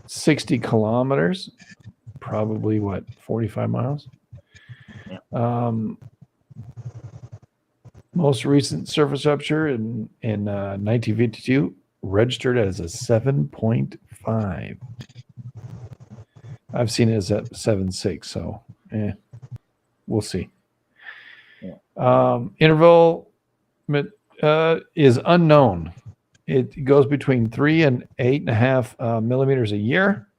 60 kilometers, probably what, 45 miles? Yeah. Most recent surface rupture in 1952 registered as a 7.5. I've seen it as a 7.6, so we'll see. Yeah. Interval is unknown. It goes between 3 and 8.5 millimeters a year,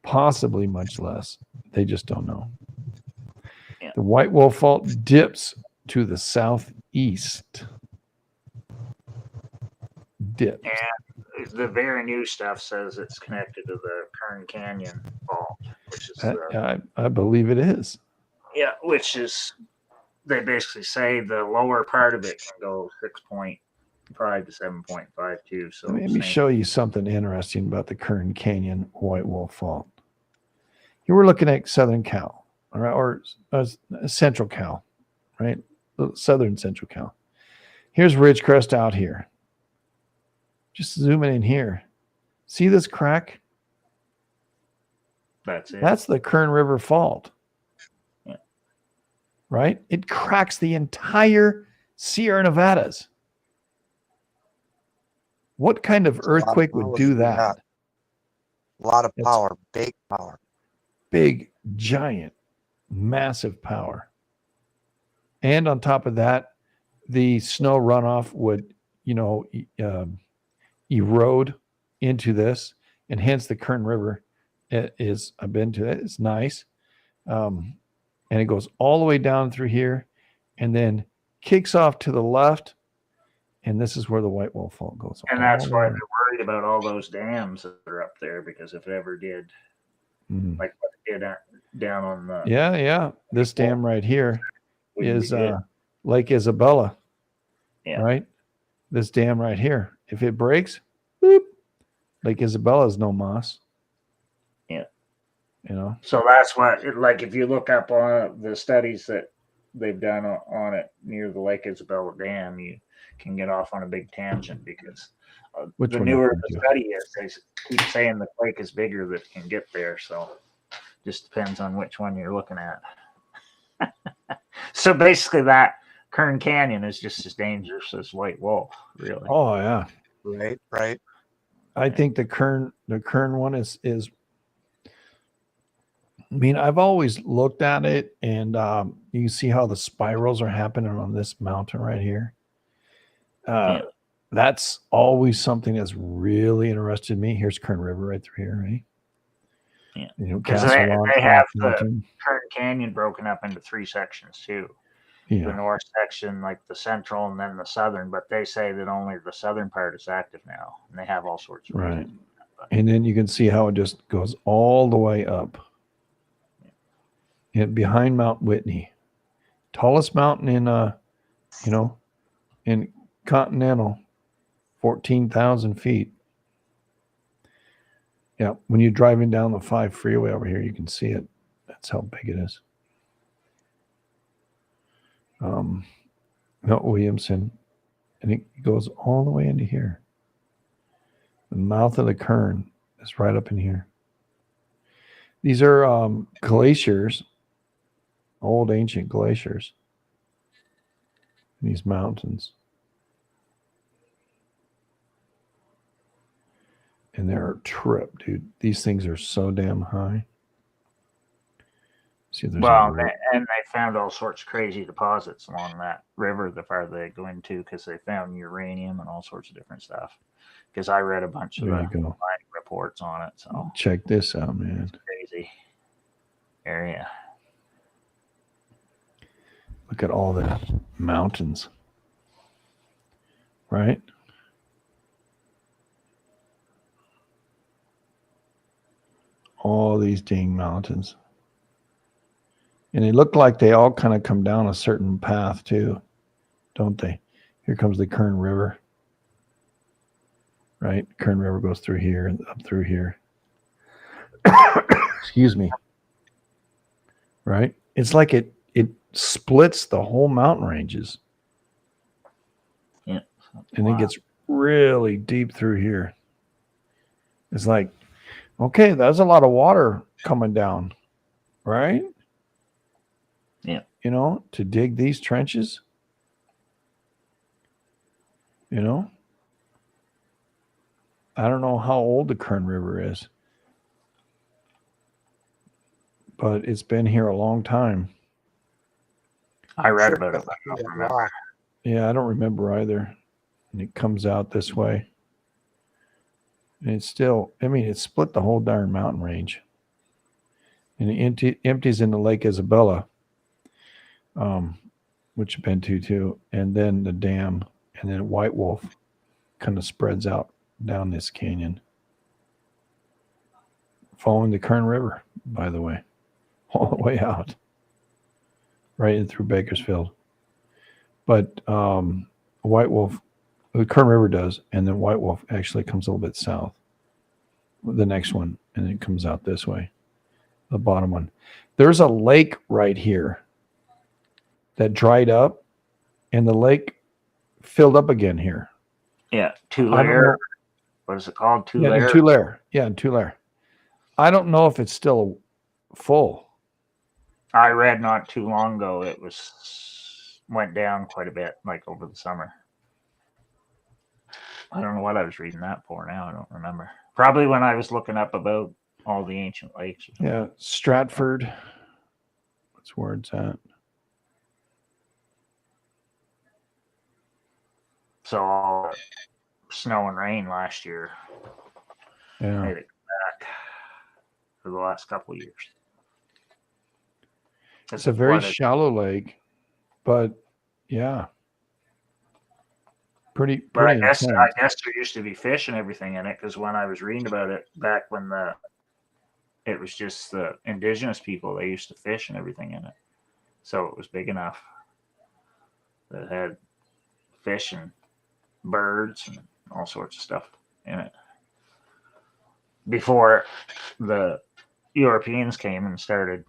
possibly much less. They just don't know. Yeah. The White Wolf Fault dips to the southeast. Dips. And the very new stuff says it's connected to the Kern Canyon Fault, which is I believe it is. Yeah, which is, they basically say the lower part of it can go 6.5 to 7.52. So let me show you something interesting about the Kern Canyon White Wolf Fault. Here we're looking at Southern Cal, or Central Cal, right? Southern Central Cal. Here's Ridgecrest out here. Just zooming in here. See this crack? That's it. That's the Kern River Fault. Yeah. Right? It cracks the entire Sierra Nevadas. What kind of earthquake would do that? A lot of power, big power. Big, giant, massive power. And on top of that, the snow runoff would, erode into this, and hence the Kern River is, I've been to it, it's nice. And it goes all the way down through here and then kicks off to the left. And this is where the White Wolf Fault goes. And that's why they're worried about all those dams that are up there, because if it ever did, like what it did down on the... Yeah. This dam right here is Lake Isabella. Yeah. Right? This dam right here. If it breaks, boop, Lake Isabella is no moss. Yeah. So that's what, like, if you look up on the studies that they've done on it near the Lake Isabella Dam, you can get off on a big tangent, because the newer the study is, they keep saying the quake is bigger that can get there. So just depends on which one you're looking at. So basically that Kern Canyon is just as dangerous as White Wolf, really. Oh yeah. Right. I think the Kern one is I mean, I've always looked at it, and you see how the spirals are happening on this mountain right here. That's always something that's really interested me. Here's Kern River right through here, right? Yeah. Because they have the Kern Canyon broken up into 3 sections too. Yeah. The north section, like the central, and then the southern. But they say that only the southern part is active now, and they have all sorts of reasons. And then you can see how it just goes all the way up. And behind Mount Whitney, tallest mountain in in continental, 14,000 feet. Yeah, when you're driving down the 5 freeway over here, you can see it. That's how big it is. Mount Williamson, and it goes all the way into here. The mouth of the Kern is right up in here. These are glaciers, old ancient glaciers. These mountains. And they're a trip, dude. These things are so damn high. See, there's and they found all sorts of crazy deposits along that river the farther they go into, because they found uranium and all sorts of different stuff. Because I read a bunch of mining reports on it. So check this out, man. It's crazy area. Look at all the mountains, right? All these dang mountains. And they look like they all kind of come down a certain path too, don't they? Here comes the Kern River. Right? Kern River goes through here and up through here. Excuse me. Right? It's like it splits the whole mountain ranges. Yeah. And it gets really deep through here. It's like, okay, there's a lot of water coming down, right? Yeah. You know, to dig these trenches. You know? I don't know how old the Kern River is, but it's been here a long time. I read about it. I don't remember. Yeah, I don't remember either. And it comes out this way. And it's still, I mean, it split the whole darn mountain range. And it empties into Lake Isabella, which I've been to too. And then the dam, and then White Wolf kind of spreads out down this canyon. Following the Kern River, by the way, all the way out. Right in through Bakersfield. But White Wolf, the Kern River does, and then White Wolf actually comes a little bit south. The next one, and it comes out this way. The bottom one. There's a lake right here that dried up, and the lake filled up again here. Yeah, Tulare. What is it called? Tulare? Yeah, Tulare. Yeah, Tulare. I don't know if it's still full. I read not too long ago it went down quite a bit, like over the summer. I don't know what I was reading that for now. I don't remember. Probably when I was looking up about all the ancient lakes. Yeah, Stratford. What's where it's at? So all snow and rain last year made it back for the last couple of years. It's a very shallow lake, but yeah. Pretty I guess there used to be fish and everything in it, because when I was reading about it back when it was just the indigenous people, they used to fish and everything in it. So it was big enough that it had fish and birds and all sorts of stuff in it. Before the Europeans came and started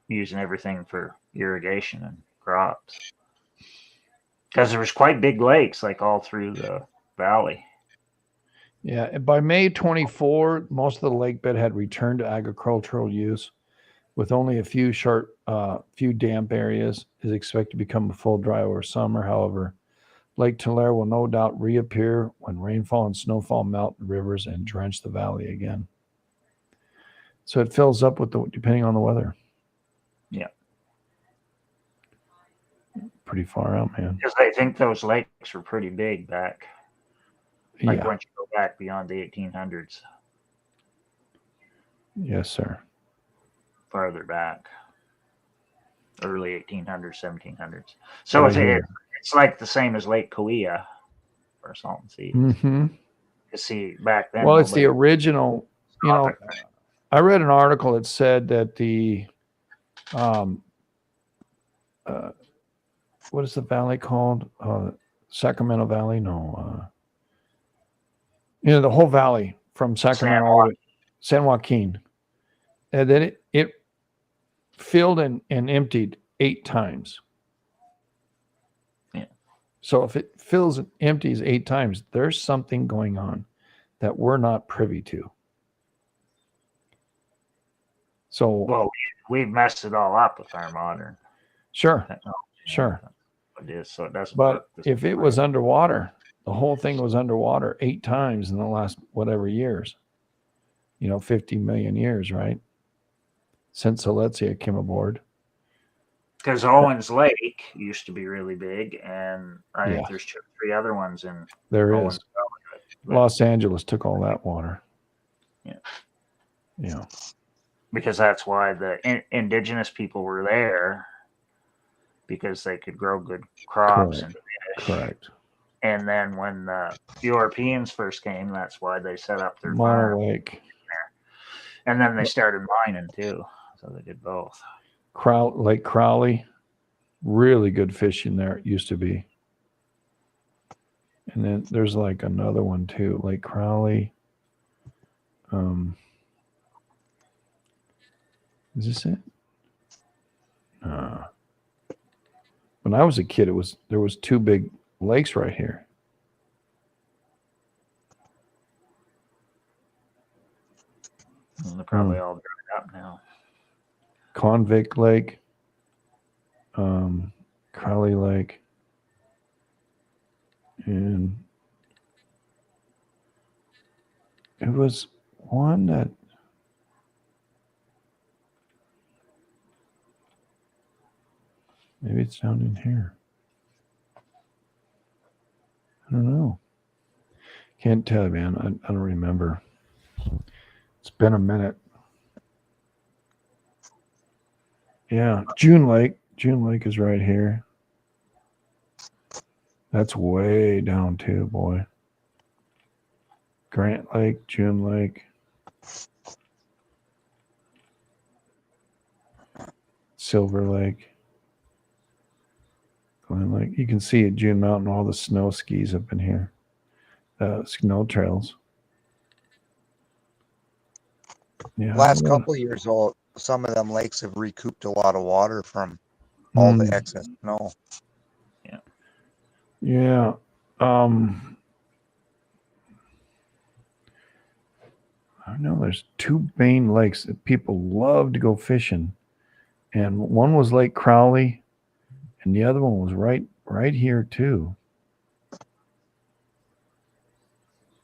using everything for irrigation and crops. Because there was quite big lakes, like all through the valley. Yeah, and by May 24, most of the lake bed had returned to agricultural use, with only a few few damp areas. Is expected to become a full dry over summer. However, Lake Tulare will no doubt reappear when rainfall and snowfall melt the rivers and drench the valley again. So it fills up with depending on the weather. Yeah. Pretty far out, man. Because I think those lakes were pretty big back. Like once you go back beyond the 1800s. Yes, sir. Farther back. Early 1800s, 1700s. So it's like the same as Lake Kauai for Salton Sea. Mm-hmm. You see, back then. Well, it's the original, you know. I read an article that said that the what is the valley called? Sacramento Valley? No. The whole valley from Sacramento all the way, San Joaquin. And then it filled and emptied 8 times. Yeah. So if it fills and empties 8 times, there's something going on that we're not privy to. So Well, we've messed it all up with our modern sure, technology. sure. It is, so it doesn't But work the if same it way. was underwater, the whole thing was underwater 8 times in the last whatever years, 50 million years, right? Since Aletia came aboard. Because Owens Lake used to be really big, and I Yeah. think there's 3 other ones in There Owens is. Valley. Los Angeles took all that water. Yeah. Yeah. Because that's why the indigenous people were there, because they could grow good crops and fish. Correct. And then when the Europeans first came, that's why they set up their Mono farm. Lake. And then they started mining too, so they did both. Lake Crowley, really good fishing there. It used to be. And then there's like another one too, Lake Crowley. Is this it? When I was a kid, there was 2 big lakes right here. And they're probably all dried up now. Convict Lake, Crowley Lake, and it was one that maybe it's down in here. I don't know. Can't tell, man. I don't remember. It's been a minute. Yeah, June Lake. June Lake is right here. That's way down too, boy. Grant Lake, June Lake. Silver Lake. Glen Lake. You can see at June Mountain all the snow skis up in here. Snow trails. Yeah. Last couple of years, some of them lakes have recouped a lot of water from all the excess snow. Yeah. I know there's 2 main lakes that people love to go fishing. And one was Lake Crowley, and the other one was right here too.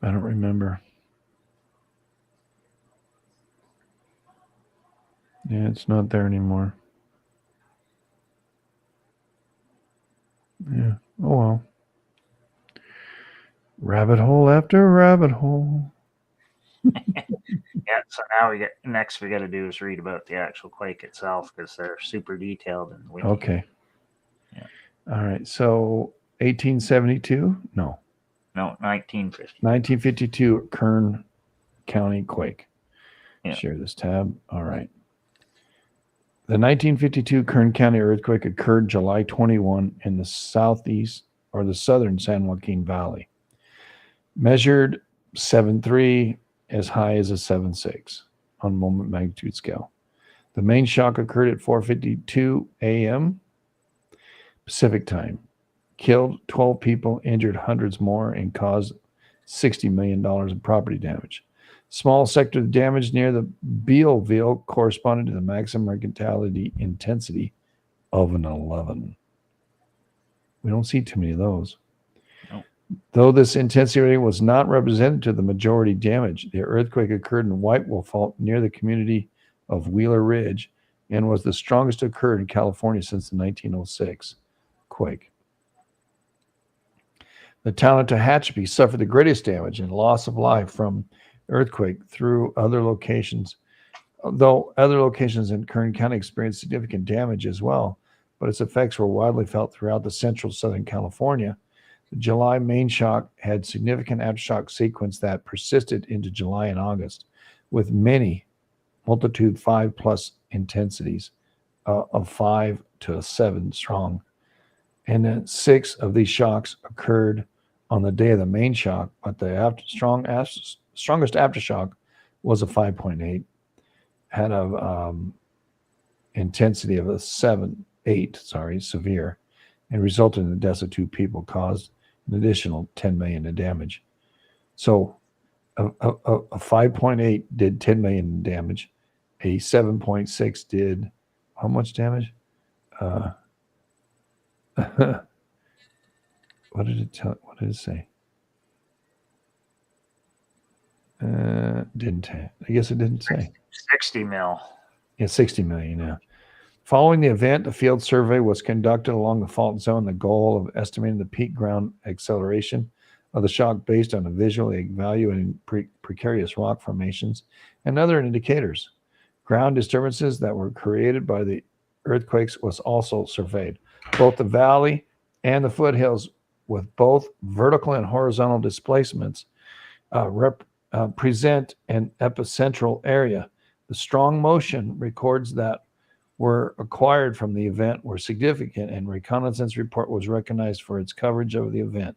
I don't remember. Yeah, it's not there anymore. Yeah. Oh well. Rabbit hole after rabbit hole. Yeah, so now we got to do is read about the actual quake itself, because they're super detailed and wiki. Okay. Yeah. All right. So 1872? No. No, 1950. 1952 Kern County quake. Yeah. Share this tab. All right. The 1952 Kern County earthquake occurred July 21 in the southeast or the southern San Joaquin Valley. Measured 7.3, as high as a 7.6 on moment magnitude scale. The main shock occurred at 4:52 a.m. Pacific time. Killed 12 people, injured hundreds more, and caused $60 million in property damage. Small sector of damage near the Bealville corresponded to the maximum mercantility intensity of an 11. We don't see too many of those. No. Though this intensity was not representative of the majority damage, the earthquake occurred in White Wolf Fault near the community of Wheeler Ridge and was the strongest occurred in California since the 1906 quake. The town of Tehachapi suffered the greatest damage and loss of life from earthquake through other locations, though other locations in Kern County experienced significant damage as well, but its effects were widely felt throughout the central Southern California. The July main shock had significant aftershock sequence that persisted into July and August, with many multitude 5+ intensities of 5 to 7 strong. And then 6 of these shocks occurred on the day of the main shock, but the strongest aftershock was a 5.8, had a intensity of a 7.8, severe, and resulted in the deaths of 2 people, caused an additional $10 million in damage. So a 5.8 did $10 million in damage, A 7.6 did how much damage? What did it tell? What did it say? Didn't. I guess it didn't say. 60 mil. Yeah, 60 million. Yeah. Following the event, a field survey was conducted along the fault zone. The goal of estimating the peak ground acceleration of the shock based on a visually evaluating precarious rock formations and other indicators. Ground disturbances that were created by the earthquakes was also surveyed. Both the valley and the foothills, with both vertical and horizontal displacements, present an epicentral area. The strong motion records that were acquired from the event were significant, and reconnaissance report was recognized for its coverage of the event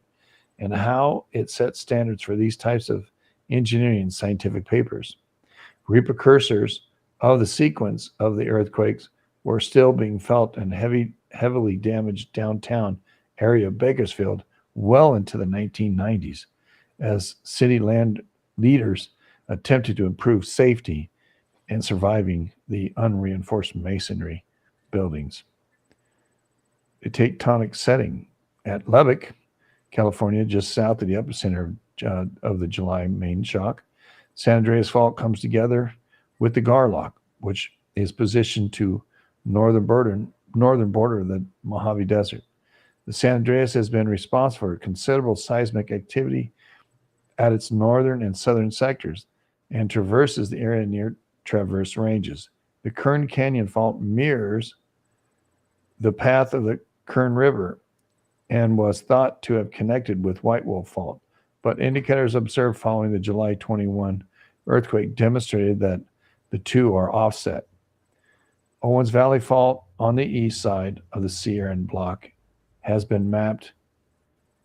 and how it set standards for these types of engineering and scientific papers. Repercussors of the sequence of the earthquakes were still being felt in heavily damaged downtown area of Bakersfield well into the 1990s as city land leaders attempted to improve safety and surviving the unreinforced masonry buildings. The tectonic setting at Lubbock, California, just south of the epicenter of the July main shock. San Andreas Fault comes together with the Garlock, which is positioned to northern border of the Mojave Desert. The San Andreas has been responsible for considerable seismic activity at its northern and southern sectors and traverses the area near Traverse Ranges. The Kern Canyon Fault mirrors the path of the Kern River and was thought to have connected with White Wolf Fault, but indicators observed following the July 21 earthquake demonstrated that the two are offset. Owens Valley Fault on the east side of the Sierra Block has been mapped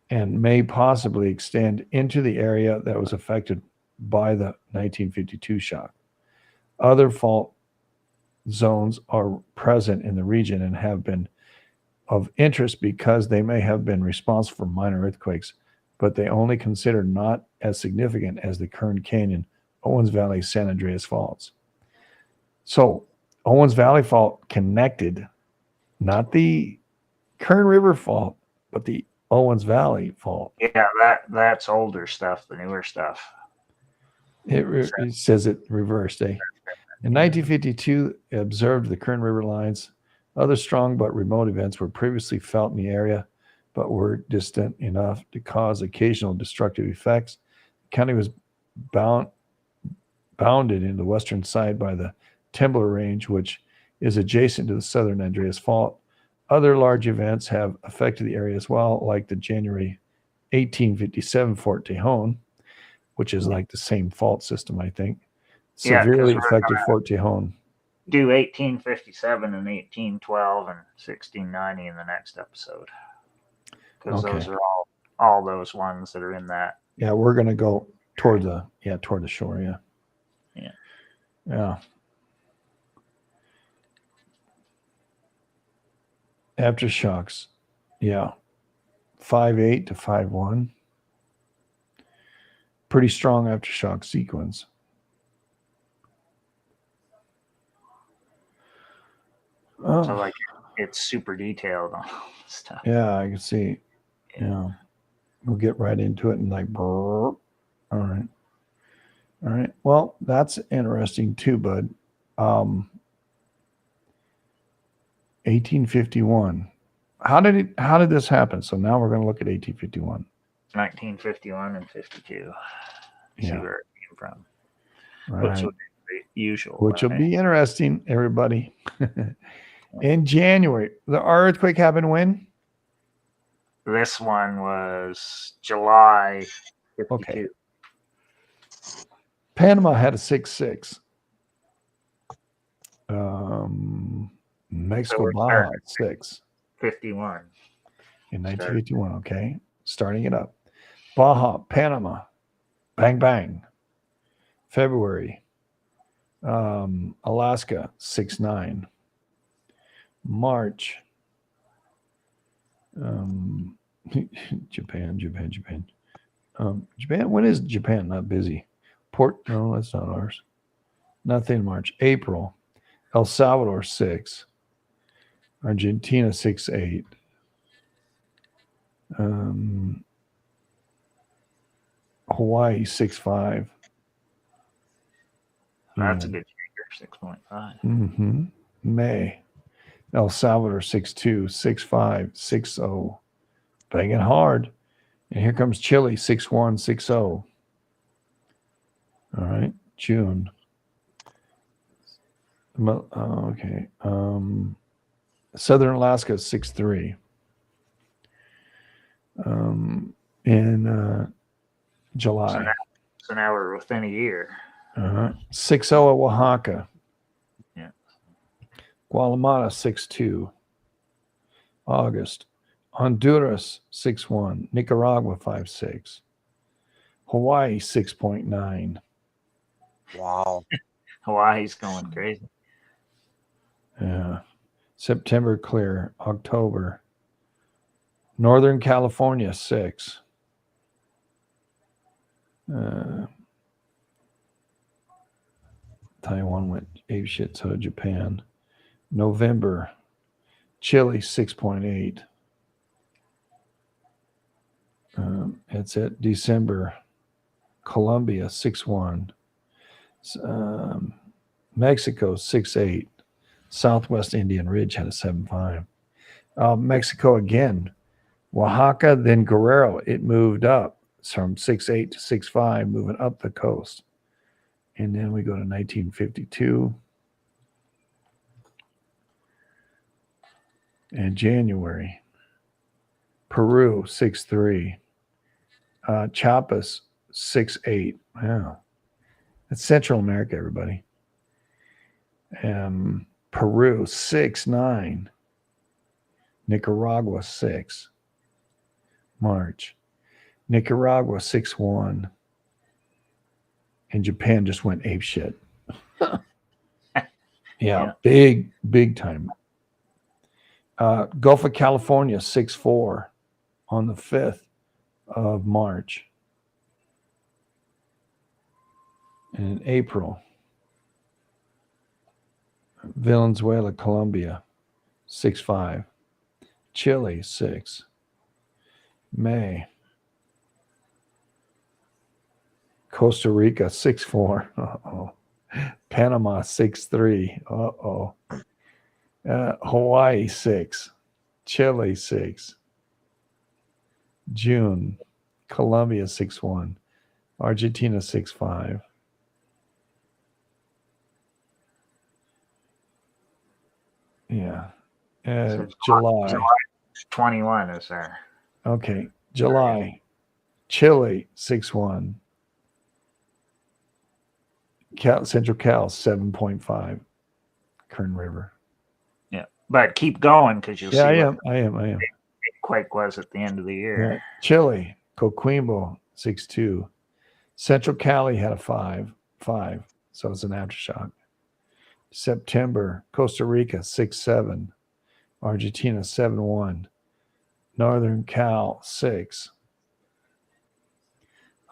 and may possibly extend into the area that was affected by the 1952 shock. Other fault zones are present in the region and have been of interest because they may have been responsible for minor earthquakes, but they only considered not as significant as the Kern Canyon, Owens Valley, San Andreas faults. So Owens Valley Fault connected, not the Kern River Fault, but the Owens Valley Fault. Yeah, that's older stuff, the newer stuff. It says it reversed. In 1952, it observed the Kern River lines. Other strong but remote events were previously felt in the area, but were distant enough to cause occasional destructive effects. The county was bounded in the western side by the Tembler Range, which is adjacent to the southern Andreas Fault. Other large events have affected the area as well, like the January 1857 Fort Tejon, which is like the same fault system, I think. Severely affected Fort Tejon. Do 1857 and 1812 and 1690 in the next episode, because those are all those ones that are in that. Yeah, we're gonna go toward the shore. Yeah. Aftershocks, 5.8 to 5.1. Pretty strong aftershock sequence. So like it's super detailed on all this stuff. Yeah, I can see. Yeah. We'll get right into it and like, brrr. All right. Well, that's interesting too, bud. 1851. How did this happen? So now we're going to look at 1851. 1951 and 52. See where it came from. Right. Which will be usual. Which will be interesting, everybody. In January, the earthquake happened when? This one was July 52. Okay. Panama had a 6.6. Mexico Baja 6. 51. In 1951, okay. Starting it up. Baja, Panama, bang, bang. February. Alaska, 6.9. March. Japan. Japan, when is Japan not busy? No, that's not ours. Nothing in March. April, El Salvador 6. Argentina 6-8. Hawaii 6-5. That's a good trigger, 6.5. Mm-hmm. May, El Salvador 6-2, 6-5, 6-0. Banging hard. And here comes Chile 6-1, 6-0. All right. June. Okay. Southern Alaska 6-3. In July. So now we're within a year. 6-0 at Oaxaca. Yeah. Guatemala 6-2. August. Honduras 6-1. Nicaragua 5-6. Hawaii 6.9. Wow. Hawaii's going crazy. Yeah. September clear. October. Northern California 6. Taiwan went apeshit, so Japan. November. Chile 6.8. It's at December. Colombia 6-1. Mexico 6-8. Southwest Indian Ridge had a 7-5. Mexico again. Oaxaca, then Guerrero. It moved up from 6-8 to 6-5, moving up the coast. And then we go to 1952. And January. Peru 6-3. Chiapas 6-8. Wow. That's Central America, everybody. Peru 6-9. Nicaragua 6. March. Nicaragua 6-1. And Japan just went apeshit. Yeah, big time. Gulf of California 6-4 on the 5th of March. And in April, Venezuela, Colombia 6-5. Chile 6. May. Costa Rica 6-4. Uh-oh. Panama 6-3. Uh-oh. Hawaii 6. Chile 6. June. Colombia 6-1. Argentina 6-5. Yeah. So July 21 is there. Okay. July. Chile 6-1. Central Cal 7.5. Kern River. Yeah. But keep going because you'll see I what am. the quake was at the end of the year. Yeah. Chile, Coquimbo 6-2. Central Cali had a 5, so it's an aftershock. September, Costa Rica 6-7. Argentina 7-1. Northern Cal 6.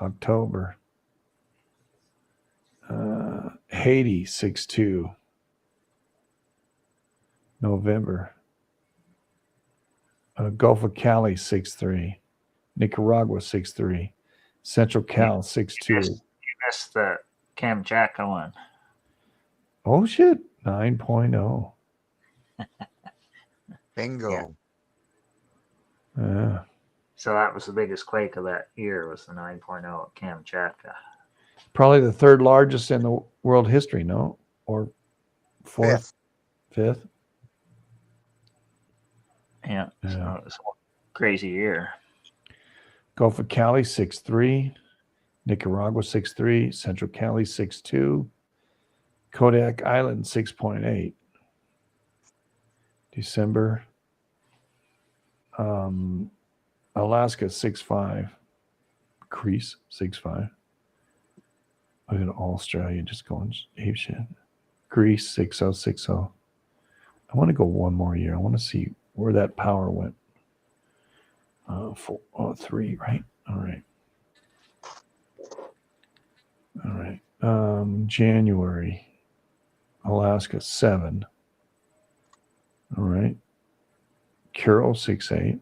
October, Haiti 6-2. November, Gulf of Cali 6-3. Nicaragua 6-3. Central Cal 6-2. You missed the Kamchatka one. Oh shit, 9.0. Bingo. Yeah. So that was the biggest quake of that year, was the 9.0 at Kamchatka. Probably the third largest in the world history, no? Or fourth? Fifth? Yeah. So it was a crazy year. Gulf of Cali 6-3. Nicaragua 6-3. Central Cali 6-2. Kodak Island 6.8. December. Alaska 6-5. Greece 6-5. Look at Australia just going ape shit. Greece 6-0, 6-0. I want to go one more year. I want to see where that power went. 3, right? All right. January. Alaska 7. All right. Kuril 6.8.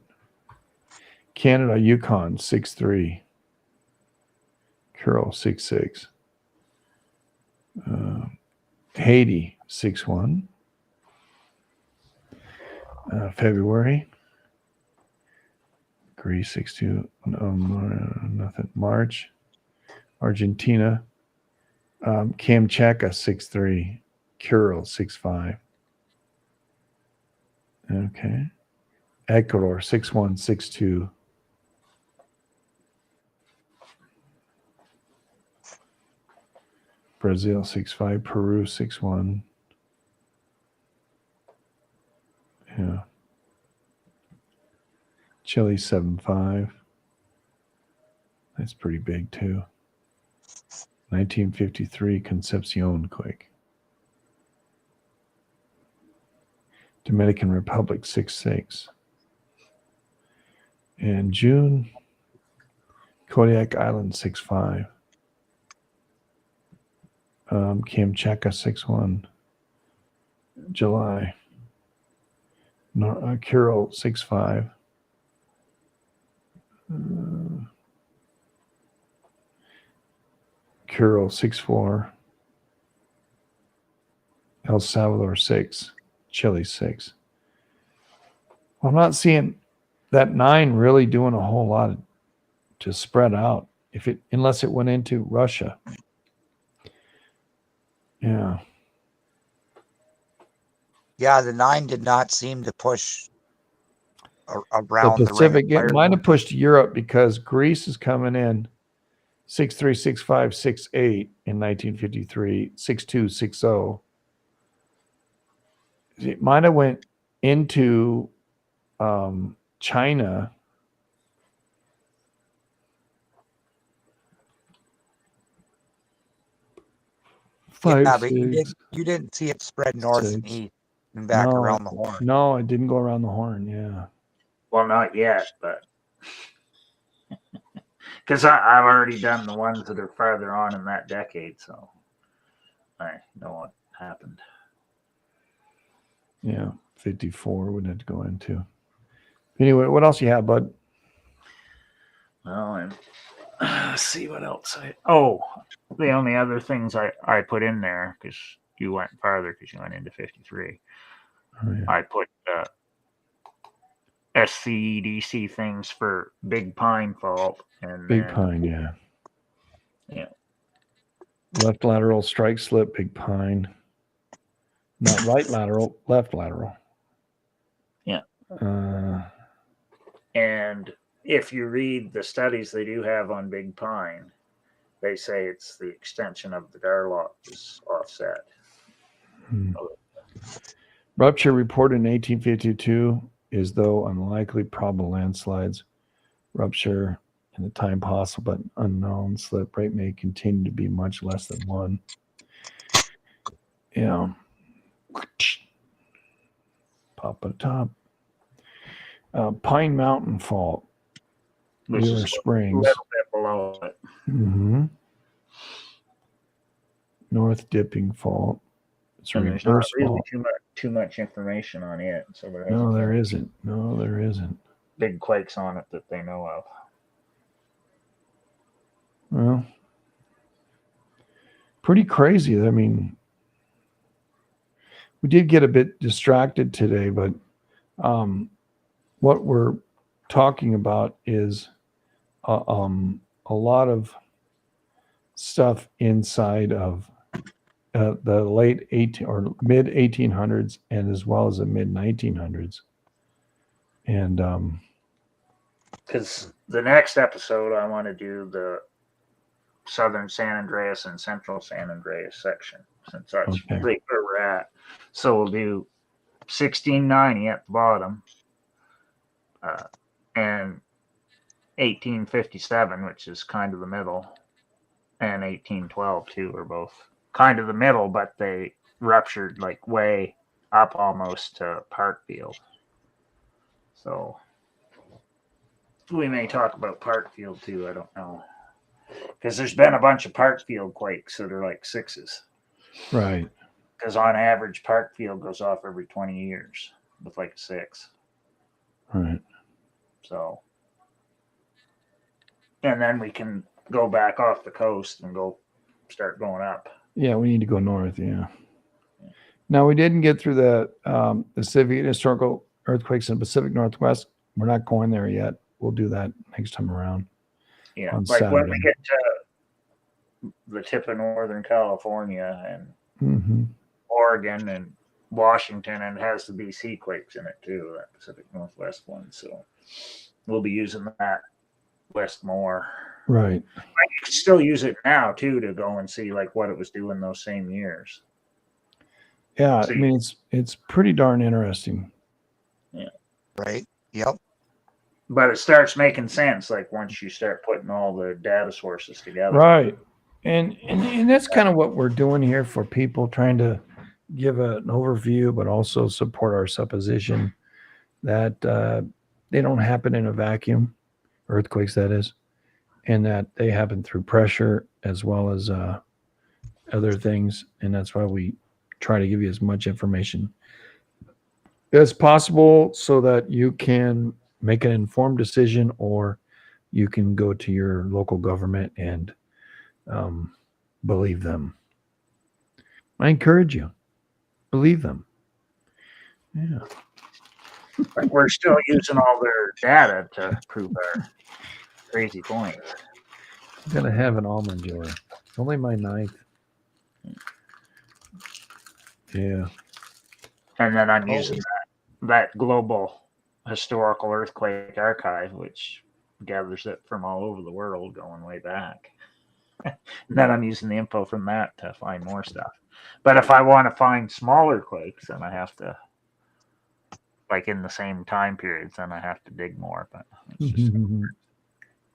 Canada, Yukon 6.3. Kuril 6.6. Haiti 6.1. February. Greece 6.2. Nothing. March. Argentina. Kamchatka 6.3. Kuril 6.5. Okay. Ecuador 6.1, 6.2. Brazil 6.5. Peru 6.1. Yeah. Chile 7.5. That's pretty big too. 1953 Concepcion quake. Dominican Republic 6.6. And June, Kodiak Island 6.5. Kamchatka 6.1. July, Kuril 6.5. Kuril 6.4. El Salvador 6. Chile 6. Well, I'm not seeing that 9 really doing a whole lot to spread out unless it went into Russia. Yeah. Yeah, the 9 did not seem to push around The the ring Pacific, of fire. it might have pushed Europe because Greece is coming in 6.3, 6.5, 6.8 in 1953, 6.2, 6.0. It might have went into China. Yeah, 5, but 6, you didn't see it spread north and 6. east and back around the horn. No, it didn't go around the horn. Yeah. Well, not yet, but because I've already done the ones that are farther on in that decade, so I know what happened. Yeah, 54 would have to go into. Anyway, what else you have, bud? Well, and let's see what else the only other things I put in there, because you went farther because you went into 53. Oh, yeah. I put SCEDC things for Big Pine Fault and Big Pine, yeah. Yeah. Left lateral strike slip, Big Pine. Not right lateral, left lateral. Yeah. And if you read the studies they do have on Big Pine, they say it's the extension of the Garlock is offset. Rupture reported in 1852 is though unlikely, probable landslides. Rupture in the time possible but unknown. Slip rate may continue to be much less than 1. Yeah. Pop at the top. Pine Mountain Fault. Wheeler Springs. A little bit below it. Mm-hmm. North Dipping Fault. It's and there's not really too much information on it. So there isn't. No, there isn't. Big quakes on it that they know of. Well, pretty crazy. I mean, we did get a bit distracted today, but what we're talking about is a lot of stuff inside of the late 18 or mid 1800s and as well as the mid 1900s. And because the next episode I want to do the southern San Andreas and central San Andreas section, since that's really where we're at. So we'll do 1690 at the bottom and 1857, which is kind of the middle, and 1812 too are both kind of the middle, but they ruptured like way up almost to Parkfield. So we may talk about Parkfield too. I don't know, because there's been a bunch of Parkfield quakes that are like 6s. Right. because on average, Parkfield goes off every 20 years with like a 6. Right. So, and then we can go back off the coast and start going up. Yeah, we need to go north. Yeah. Now we didn't get through the civic historical earthquakes in the Pacific Northwest. We're not going there yet. We'll do that next time around. Yeah, On like when Saturday. we get to the tip of Northern California and Mm-hmm. Oregon and Washington, and it has the BC quakes in it too, that Pacific Northwest one. So we'll be using that list more. Right. But you can still use it now too to go and see like what it was doing those same years. Yeah, So I mean it's pretty darn interesting. Yeah. Right. Yep. But it starts making sense like once you start putting all the data sources together. Right. And that's kind of what we're doing here for people, trying to give an overview, but also support our supposition that they don't happen in a vacuum, earthquakes that is, and that they happen through pressure as well as other things. And that's why we try to give you as much information as possible so that you can make an informed decision, or you can go to your local government and believe them. I encourage you, believe them. Yeah. But we're still using all their data to prove our crazy points. I'm gonna have an almond joy. It's only my 9th. Yeah. And then I'm using that global historical earthquake archive, which gathers it from all over the world going way back. Then I'm using the info from that to find more stuff. But if I want to find smaller quakes, then I have to, like in the same time periods, then I have to dig more. But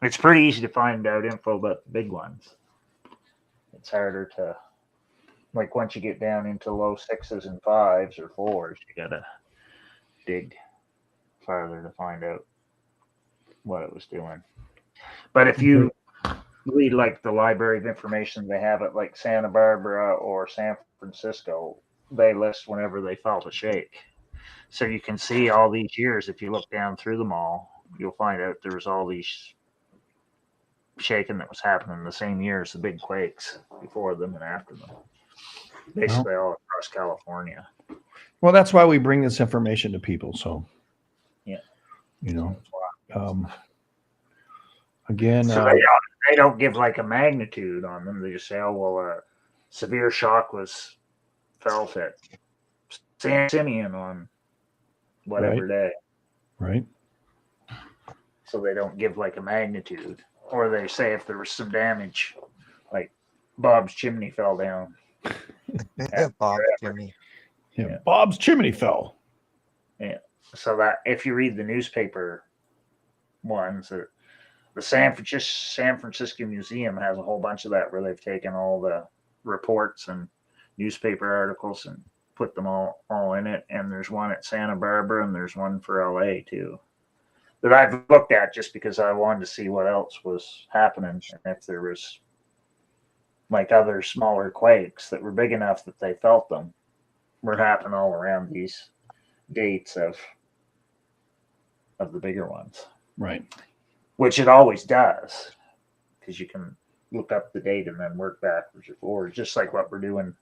it's pretty easy to find out info about the big ones. It's harder to, like once you get down into low 6s and 5s or 4s, you gotta dig farther to find out what it was doing. But if you read like the Library of Information they have at like Santa Barbara or San Francisco, they list whenever they felt a shake. So you can see all these years. If you look down through them all, you'll find out there was all these shaking that was happening the same year as the big quakes, before them and after them. Basically all across California. Well, that's why we bring this information to people. So, yeah, you know, again, so they don't give like a magnitude on them. They just say, oh, well, a severe shock was felt at San Simeon on whatever day. Right. So they don't give like a magnitude. Or they say if there was some damage, like Bob's chimney fell down. Bob's chimney. Yeah, Bob's chimney fell. Yeah. So that if you read the newspaper ones, the San Francisco Museum has a whole bunch of that where they've taken all the reports and newspaper articles and put them all in it. And there's one at Santa Barbara and there's one for LA too that I've looked at just because I wanted to see what else was happening and if there was like other smaller quakes that were big enough that they felt them were happening all around these dates of the bigger ones. Right. Which it always does, because you can look up the date and then work backwards or forwards, just like what we're doing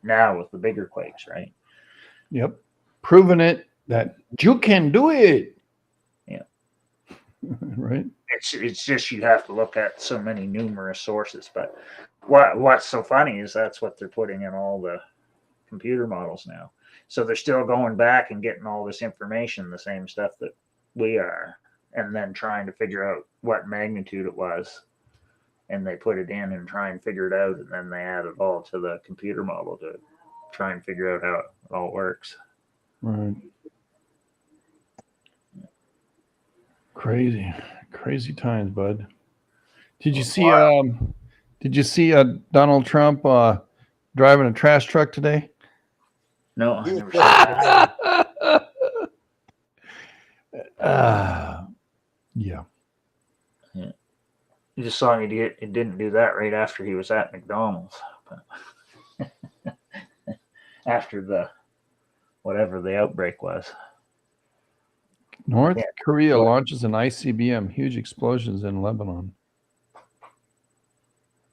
now with the bigger quakes, right? Yep. Proving it that you can do it. Yeah. Right. It's just you have to look at so many numerous sources. But what's so funny is that's what they're putting in all the computer models now. So they're still going back and getting all this information, the same stuff that we are, and then trying to figure out what magnitude it was. And they put it in and try and figure it out, and then they add it all to the computer model to try and figure out how it all works. Right. Crazy times, bud. Did you see Donald Trump driving a trash truck today? No, I never saw that. Yeah. You just saw he didn't do that right after he was at McDonald's. But after the whatever the outbreak was. North Yeah. Korea What? launches an ICBM. Huge explosions in Lebanon.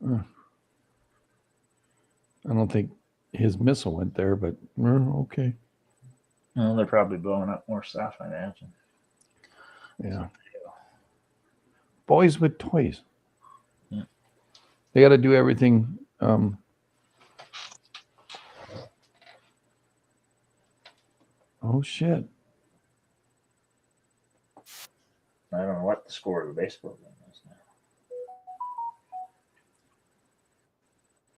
I don't think his missile went there, but okay. Well, they're probably blowing up more stuff, I imagine. Yeah. Boys with toys. Yeah. They got to do everything. Oh, shit. I don't know what the score of the baseball game is now.